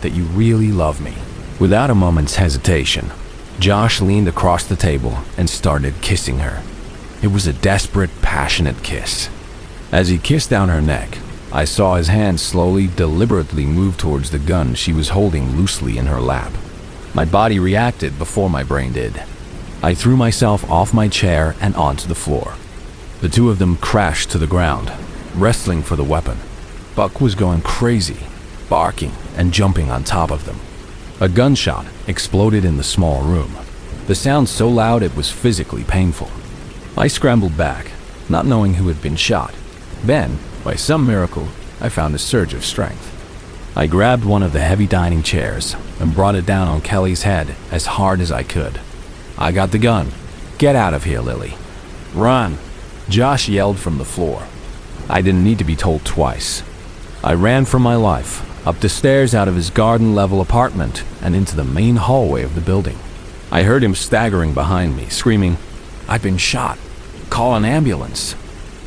that you really love me." Without a moment's hesitation, Josh leaned across the table and started kissing her. It was a desperate, passionate kiss. As he kissed down her neck, I saw his hand slowly, deliberately move towards the gun she was holding loosely in her lap. My body reacted before my brain did. I threw myself off my chair and onto the floor. The two of them crashed to the ground, wrestling for the weapon. Buck was going crazy, barking and jumping on top of them. A gunshot exploded in the small room, the sound so loud it was physically painful. I scrambled back, not knowing who had been shot. Then, by some miracle, I found a surge of strength. I grabbed one of the heavy dining chairs and brought it down on Kelly's head as hard as I could. "I got the gun. Get out of here, Lily." "Run!" Josh yelled from the floor. I didn't need to be told twice. I ran for my life, up the stairs out of his garden-level apartment and into the main hallway of the building. I heard him staggering behind me, screaming, "I've been shot. Call an ambulance."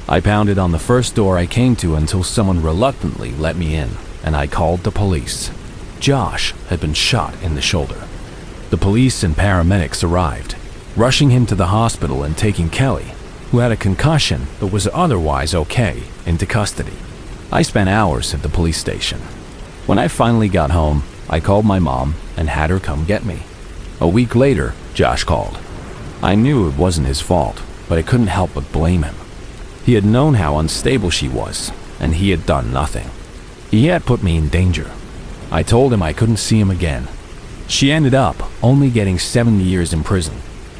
I pounded on the first door I came to until someone reluctantly let me in, and I called the police. Josh had been shot in the shoulder. The police and paramedics arrived, rushing him to the hospital and taking Kelly, who had a concussion but was otherwise okay, into custody. I spent hours at the police station. When I finally got home, I called my mom and had her come get me. A week later, Josh called. I knew it wasn't his fault, but I couldn't help but blame him. He had known how unstable she was, and he had done nothing. He had put me in danger. I told him I couldn't see him again. She ended up only getting 7 years in prison.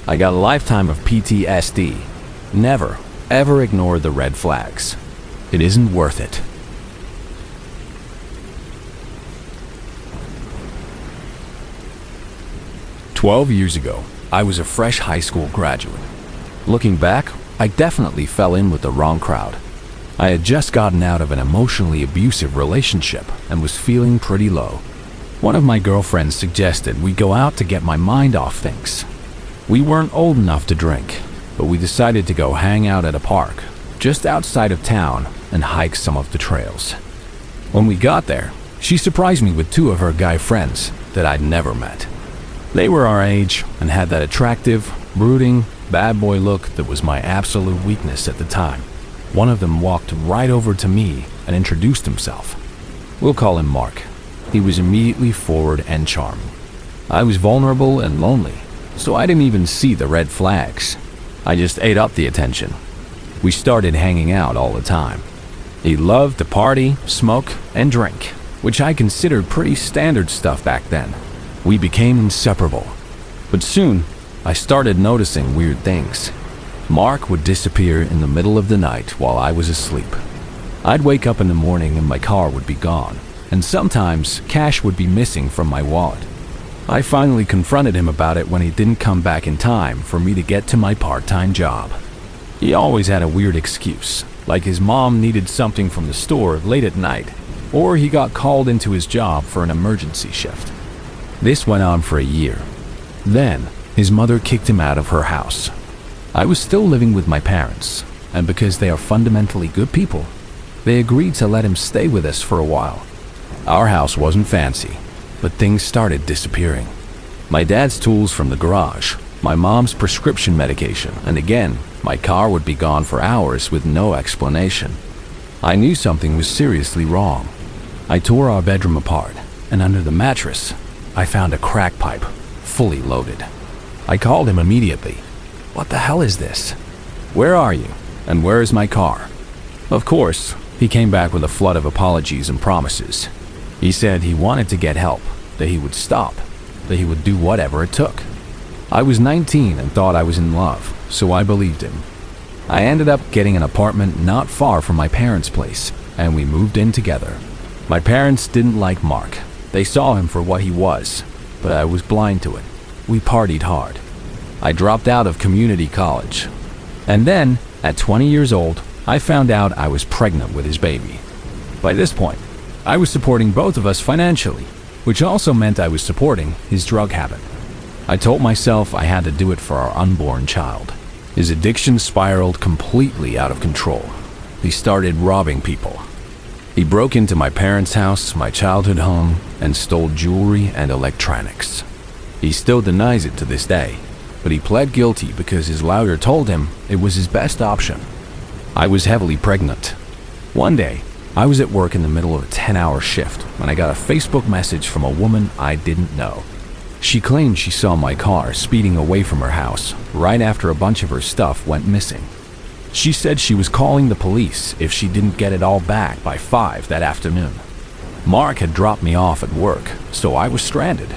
I got a lifetime of PTSD. Never, ever ignore the red flags. It isn't worth it. "12 years ago, I was a fresh high school graduate. Looking back, I definitely fell in with the wrong crowd. I had just gotten out of an emotionally abusive relationship and was feeling pretty low. One of my girlfriends suggested we go out to get my mind off things. We weren't old enough to drink, but we decided to go hang out at a park just outside of town and hike some of the trails. When we got there, she surprised me with 2 of her guy friends that I'd never met. They were our age and had that attractive, brooding, bad boy look that was my absolute weakness at the time. One of them walked right over to me and introduced himself. We'll call him Mark. He was immediately forward and charming. I was vulnerable and lonely, so I didn't even see the red flags. I just ate up the attention. We started hanging out all the time. He loved to party, smoke, and drink, which I considered pretty standard stuff back then. We became inseparable. But soon, I started noticing weird things. Mark would disappear in the middle of the night while I was asleep. I'd wake up in the morning and my car would be gone, and sometimes cash would be missing from my wallet. I finally confronted him about it when he didn't come back in time for me to get to my part-time job. He always had a weird excuse, like his mom needed something from the store late at night, or he got called into his job for an emergency shift. This went on for a year. Then, his mother kicked him out of her house. I was still living with my parents, and because they are fundamentally good people, they agreed to let him stay with us for a while. Our house wasn't fancy, but things started disappearing. My dad's tools from the garage, my mom's prescription medication, and again, my car would be gone for hours with no explanation. I knew something was seriously wrong. I tore our bedroom apart, and under the mattress, I found a crack pipe, fully loaded. I called him immediately. "What the hell is this? Where are you? And where is my car?" Of course, he came back with a flood of apologies and promises. He said he wanted to get help, that he would stop, that he would do whatever it took. I was 19 and thought I was in love, so I believed him. I ended up getting an apartment not far from my parents' place, and we moved in together. My parents didn't like Mark. They saw him for what he was, but I was blind to it. We partied hard. I dropped out of community college. And then, at 20 years old, I found out I was pregnant with his baby. By this point, I was supporting both of us financially, which also meant I was supporting his drug habit. I told myself I had to do it for our unborn child. His addiction spiraled completely out of control. He started robbing people. He broke into my parents' house, my childhood home, and stole jewelry and electronics. He still denies it to this day, but he pled guilty because his lawyer told him it was his best option. I was heavily pregnant. One day, I was at work in the middle of a 10-hour shift when I got a Facebook message from a woman I didn't know. She claimed she saw my car speeding away from her house right after a bunch of her stuff went missing. She said she was calling the police if she didn't get it all back by 5 that afternoon. Mark had dropped me off at work, so I was stranded.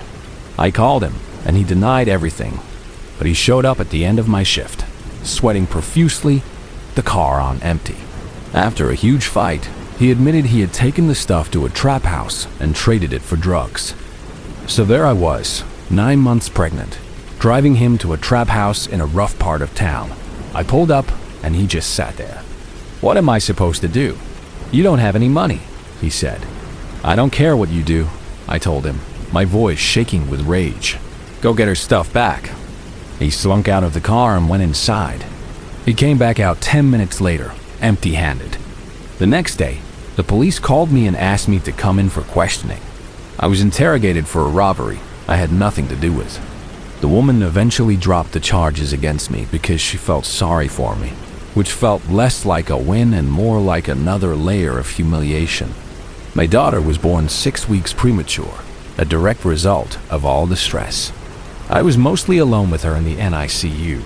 I called him, and he denied everything, but he showed up at the end of my shift, sweating profusely, the car on empty. After a huge fight, he admitted he had taken the stuff to a trap house and traded it for drugs. So there I was, 9 months pregnant, driving him to a trap house in a rough part of town. I pulled up, and he just sat there. "What am I supposed to do? You don't have any money," he said. "I don't care what you do," I told him, my voice shaking with rage. "Go get her stuff back." He slunk out of the car and went inside. He came back out 10 minutes later, empty-handed. The next day, the police called me and asked me to come in for questioning. I was interrogated for a robbery I had nothing to do with. The woman eventually dropped the charges against me because she felt sorry for me, which felt less like a win and more like another layer of humiliation. My daughter was born 6 weeks premature, a direct result of all the stress. I was mostly alone with her in the NICU.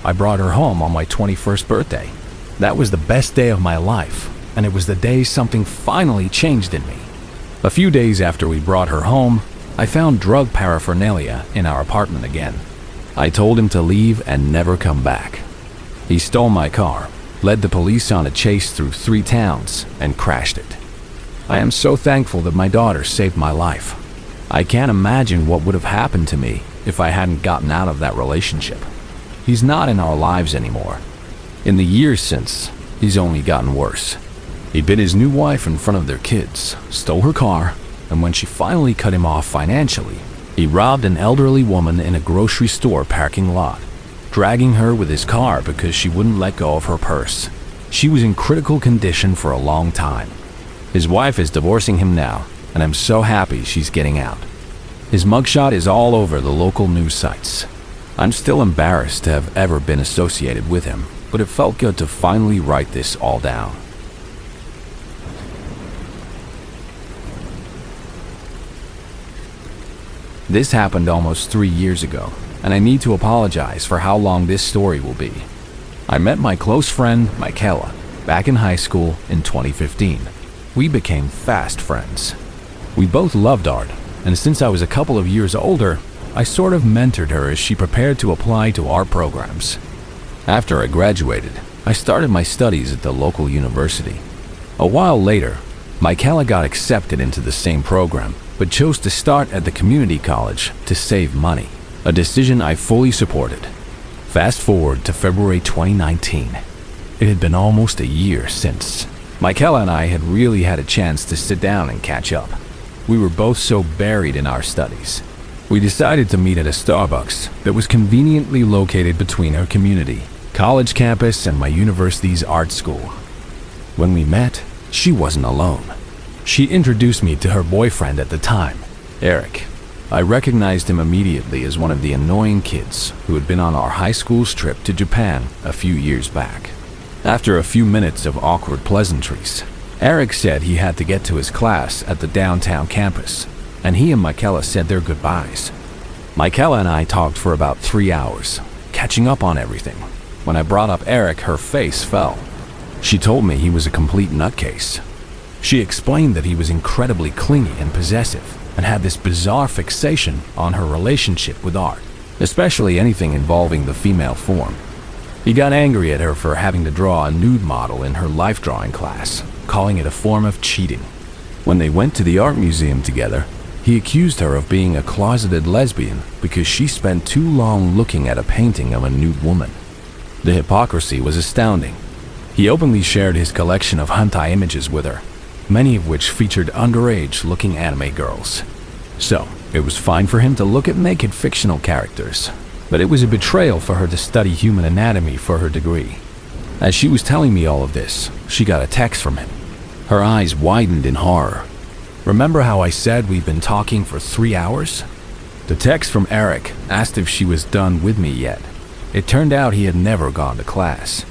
I brought her home on my 21st birthday. That was the best day of my life, and it was the day something finally changed in me. A few days after we brought her home, I found drug paraphernalia in our apartment again. I told him to leave and never come back. He stole my car, led the police on a chase through 3 towns, and crashed it. I am so thankful that my daughter saved my life. I can't imagine what would have happened to me if I hadn't gotten out of that relationship. He's not in our lives anymore. In the years since, he's only gotten worse. He bit his new wife in front of their kids, stole her car, and when she finally cut him off financially, he robbed an elderly woman in a grocery store parking lot, dragging her with his car because she wouldn't let go of her purse. She was in critical condition for a long time. His wife is divorcing him now, and I'm so happy she's getting out. His mugshot is all over the local news sites. I'm still embarrassed to have ever been associated with him, but it felt good to finally write this all down. This happened almost 3 years ago, and I need to apologize for how long this story will be. I met my close friend, Michaela, back in high school in 2015. We became fast friends. We both loved art, and since I was a couple of years older, I sort of mentored her as she prepared to apply to art programs. After I graduated, I started my studies at the local university. A while later, Michaela got accepted into the same program, but chose to start at the community college to save money, a decision I fully supported. Fast forward to February 2019. It had been almost a year since. Michaela and I had really had a chance to sit down and catch up. We were both so buried in our studies. We decided to meet at a Starbucks that was conveniently located between our community, college campus, and my university's art school. When we met, she wasn't alone. She introduced me to her boyfriend at the time, Eric. I recognized him immediately as one of the annoying kids who had been on our high school's trip to Japan a few years back. After a few minutes of awkward pleasantries, Eric said he had to get to his class at the downtown campus, and he and Michaela said their goodbyes. Michaela and I talked for about 3 hours, catching up on everything. When I brought up Eric, her face fell. She told me he was a complete nutcase. She explained that he was incredibly clingy and possessive, and had this bizarre fixation on her relationship with art, especially anything involving the female form. He got angry at her for having to draw a nude model in her life drawing class, calling it a form of cheating. When they went to the art museum together, he accused her of being a closeted lesbian because she spent too long looking at a painting of a nude woman. The hypocrisy was astounding. He openly shared his collection of hentai images with her, many of which featured underage-looking anime girls. So, it was fine for him to look at naked fictional characters, but it was a betrayal for her to study human anatomy for her degree. As she was telling me all of this, she got a text from him. Her eyes widened in horror. Remember how I said we'd been talking for 3 hours? The text from Eric asked if she was done with me yet. It turned out he had never gone to class.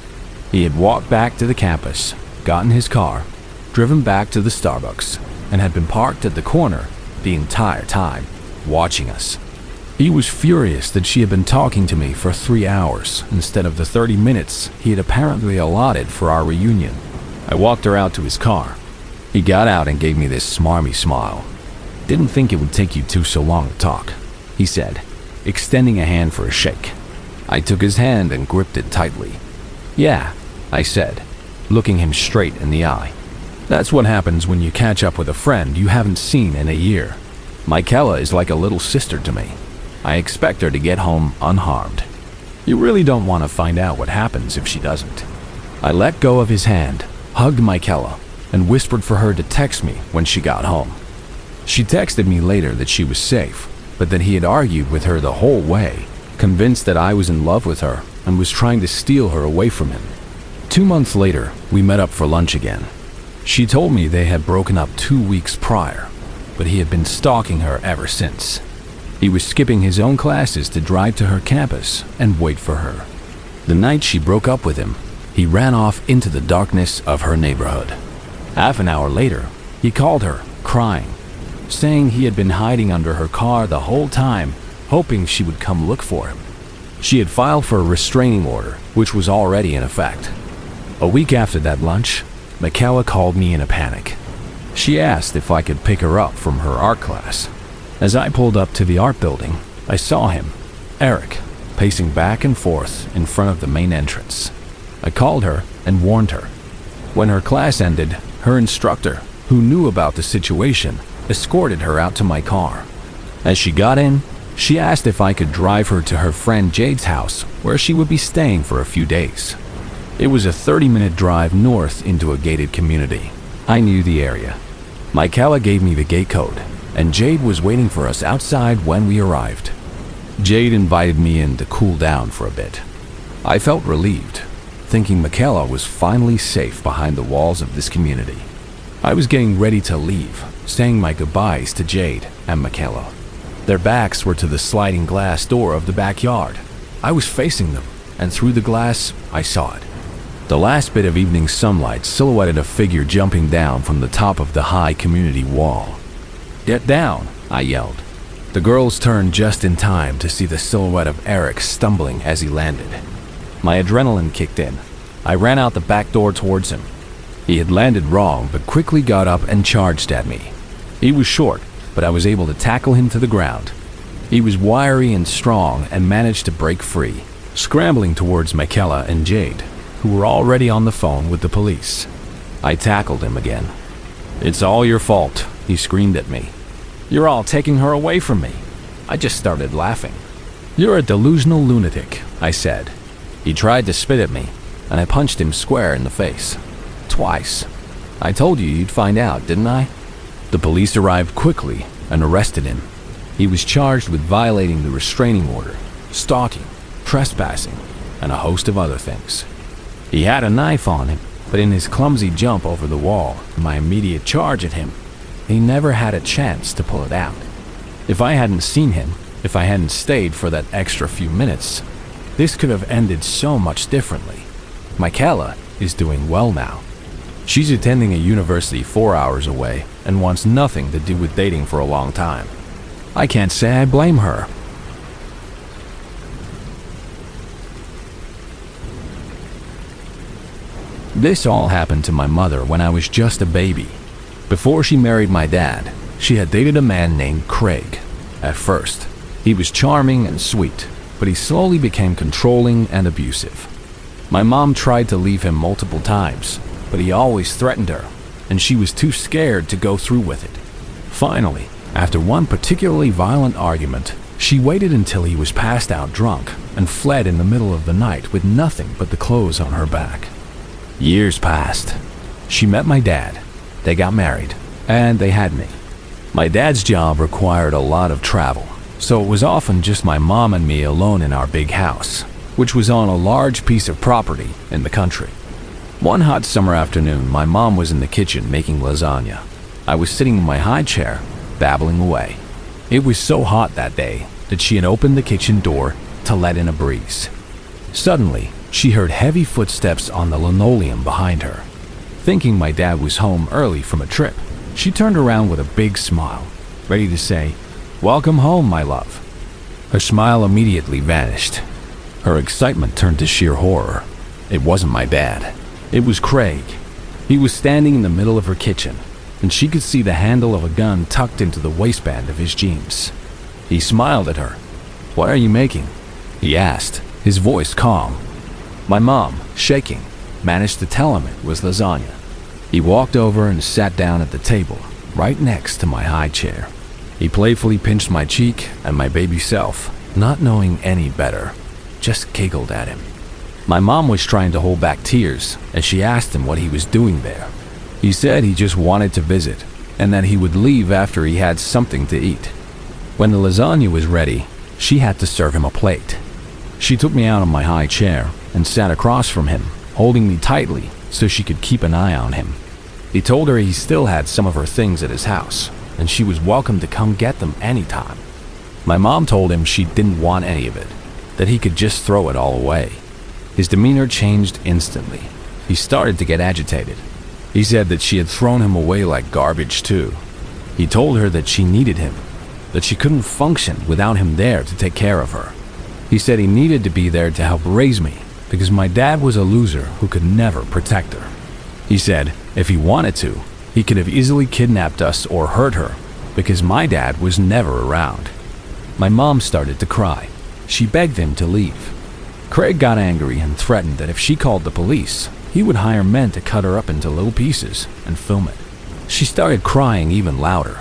He had walked back to the campus, gotten his car, driven back to the Starbucks, and had been parked at the corner the entire time, watching us. He was furious that she had been talking to me for 3 hours instead of the 30 minutes he had apparently allotted for our reunion. I walked her out to his car. He got out and gave me this smarmy smile. "Didn't think it would take you two so long to talk," he said, extending a hand for a shake. I took his hand and gripped it tightly. "Yeah," I said, looking him straight in the eye. "That's what happens when you catch up with a friend you haven't seen in a year. Michaela is like a little sister to me. I expect her to get home unharmed. You really don't want to find out what happens if she doesn't." I let go of his hand, hugged Michaela, and whispered for her to text me when she got home. She texted me later that she was safe, but that he had argued with her the whole way, convinced that I was in love with her and was trying to steal her away from him. 2 months later, we met up for lunch again. She told me they had broken up 2 weeks prior, but he had been stalking her ever since. He was skipping his own classes to drive to her campus and wait for her. The night she broke up with him, he ran off into the darkness of her neighborhood. Half an hour later, he called her, crying, saying he had been hiding under her car the whole time hoping she would come look for him. She had filed for a restraining order, which was already in effect. A week after that lunch, Michaela called me in a panic. She asked if I could pick her up from her art class. As I pulled up to the art building, I saw him, Eric, pacing back and forth in front of the main entrance. I called her and warned her. When her class ended, her instructor, who knew about the situation, escorted her out to my car. As she got in, she asked if I could drive her to her friend Jade's house, where she would be staying for a few days. It was a 30-minute drive north into a gated community. I knew the area. Michaela gave me the gate code, and Jade was waiting for us outside when we arrived. Jade invited me in to cool down for a bit. I felt relieved, thinking Michaela was finally safe behind the walls of this community. I was getting ready to leave, saying my goodbyes to Jade and Michaela. Their backs were to the sliding glass door of the backyard. I was facing them, and through the glass, I saw it. The last bit of evening sunlight silhouetted a figure jumping down from the top of the high community wall. "Get down!" I yelled. The girls turned just in time to see the silhouette of Eric stumbling as he landed. My adrenaline kicked in. I ran out the back door towards him. He had landed wrong, but quickly got up and charged at me. He was short, but I was able to tackle him to the ground. He was wiry and strong and managed to break free, scrambling towards Michaela and Jade, who were already on the phone with the police. I tackled him again. "It's all your fault," he screamed at me. "You're all taking her away from me." I just started laughing. "You're a delusional lunatic," I said. He tried to spit at me, and I punched him square in the face. Twice. "I told you you'd find out, didn't I?" The police arrived quickly and arrested him. He was charged with violating the restraining order, stalking, trespassing, and a host of other things. He had a knife on him, but in his clumsy jump over the wall and my immediate charge at him, he never had a chance to pull it out. If I hadn't seen him, if I hadn't stayed for that extra few minutes, this could have ended so much differently. Michaela is doing well now. She's attending a university 4 hours away and wants nothing to do with dating for a long time. I can't say I blame her. This all happened to my mother when I was just a baby. Before she married my dad, she had dated a man named Craig. At first, he was charming and sweet, but he slowly became controlling and abusive. My mom tried to leave him multiple times, but he always threatened her, and she was too scared to go through with it. Finally, after one particularly violent argument, she waited until he was passed out drunk and fled in the middle of the night with nothing but the clothes on her back. Years passed. She met my dad. They got married, and they had me. My dad's job required a lot of travel, so it was often just my mom and me alone in our big house, which was on a large piece of property in the country. One hot summer afternoon, my mom was in the kitchen making lasagna. I was sitting in my high chair, babbling away. It was so hot that day that she had opened the kitchen door to let in a breeze. Suddenly, she heard heavy footsteps on the linoleum behind her. Thinking my dad was home early from a trip, she turned around with a big smile, ready to say, "Welcome home, my love." Her smile immediately vanished. Her excitement turned to sheer horror. It wasn't my dad. It was Craig. He was standing in the middle of her kitchen, and she could see the handle of a gun tucked into the waistband of his jeans. He smiled at her. "What are you making?" he asked, his voice calm. My mom, shaking, managed to tell him it was lasagna. He walked over and sat down at the table, right next to my high chair. He playfully pinched my cheek and my baby self, not knowing any better, just giggled at him. My mom was trying to hold back tears as she asked him what he was doing there. He said he just wanted to visit and that he would leave after he had something to eat. When the lasagna was ready, she had to serve him a plate. She took me out of my high chair and sat across from him, holding me tightly so she could keep an eye on him. He told her he still had some of her things at his house, and she was welcome to come get them anytime. My mom told him she didn't want any of it, that he could just throw it all away. His demeanor changed instantly. He started to get agitated. He said that she had thrown him away like garbage too. He told her that she needed him, that she couldn't function without him there to take care of her. He said he needed to be there to help raise me because my dad was a loser who could never protect her. He said if he wanted to, he could have easily kidnapped us or hurt her because my dad was never around. My mom started to cry. She begged him to leave. Craig got angry and threatened that if she called the police, he would hire men to cut her up into little pieces and film it. She started crying even louder.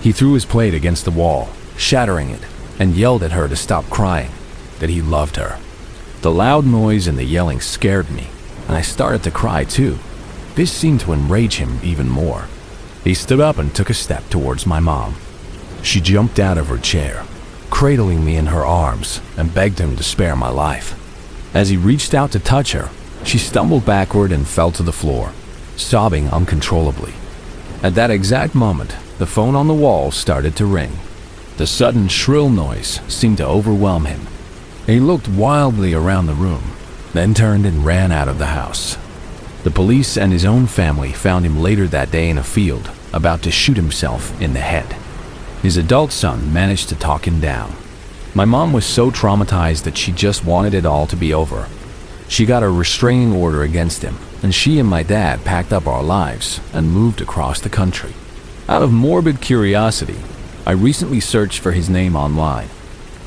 He threw his plate against the wall, shattering it, and yelled at her to stop crying, that he loved her. The loud noise and the yelling scared me, and I started to cry too. This seemed to enrage him even more. He stood up and took a step towards my mom. She jumped out of her chair, cradling me in her arms, and begged him to spare my life. As he reached out to touch her, she stumbled backward and fell to the floor, sobbing uncontrollably. At that exact moment, the phone on the wall started to ring. The sudden shrill noise seemed to overwhelm him. He looked wildly around the room, then turned and ran out of the house. The police and his own family found him later that day in a field, about to shoot himself in the head. His adult son managed to talk him down. My mom was so traumatized that she just wanted it all to be over. She got a restraining order against him, and she and my dad packed up our lives and moved across the country. Out of morbid curiosity, I recently searched for his name online.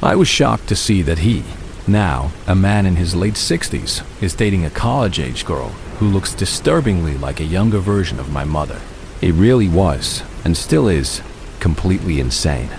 I was shocked to see that he, now a man in his late 60s, is dating a college-age girl who looks disturbingly like a younger version of my mother. It really was, and still is, completely insane.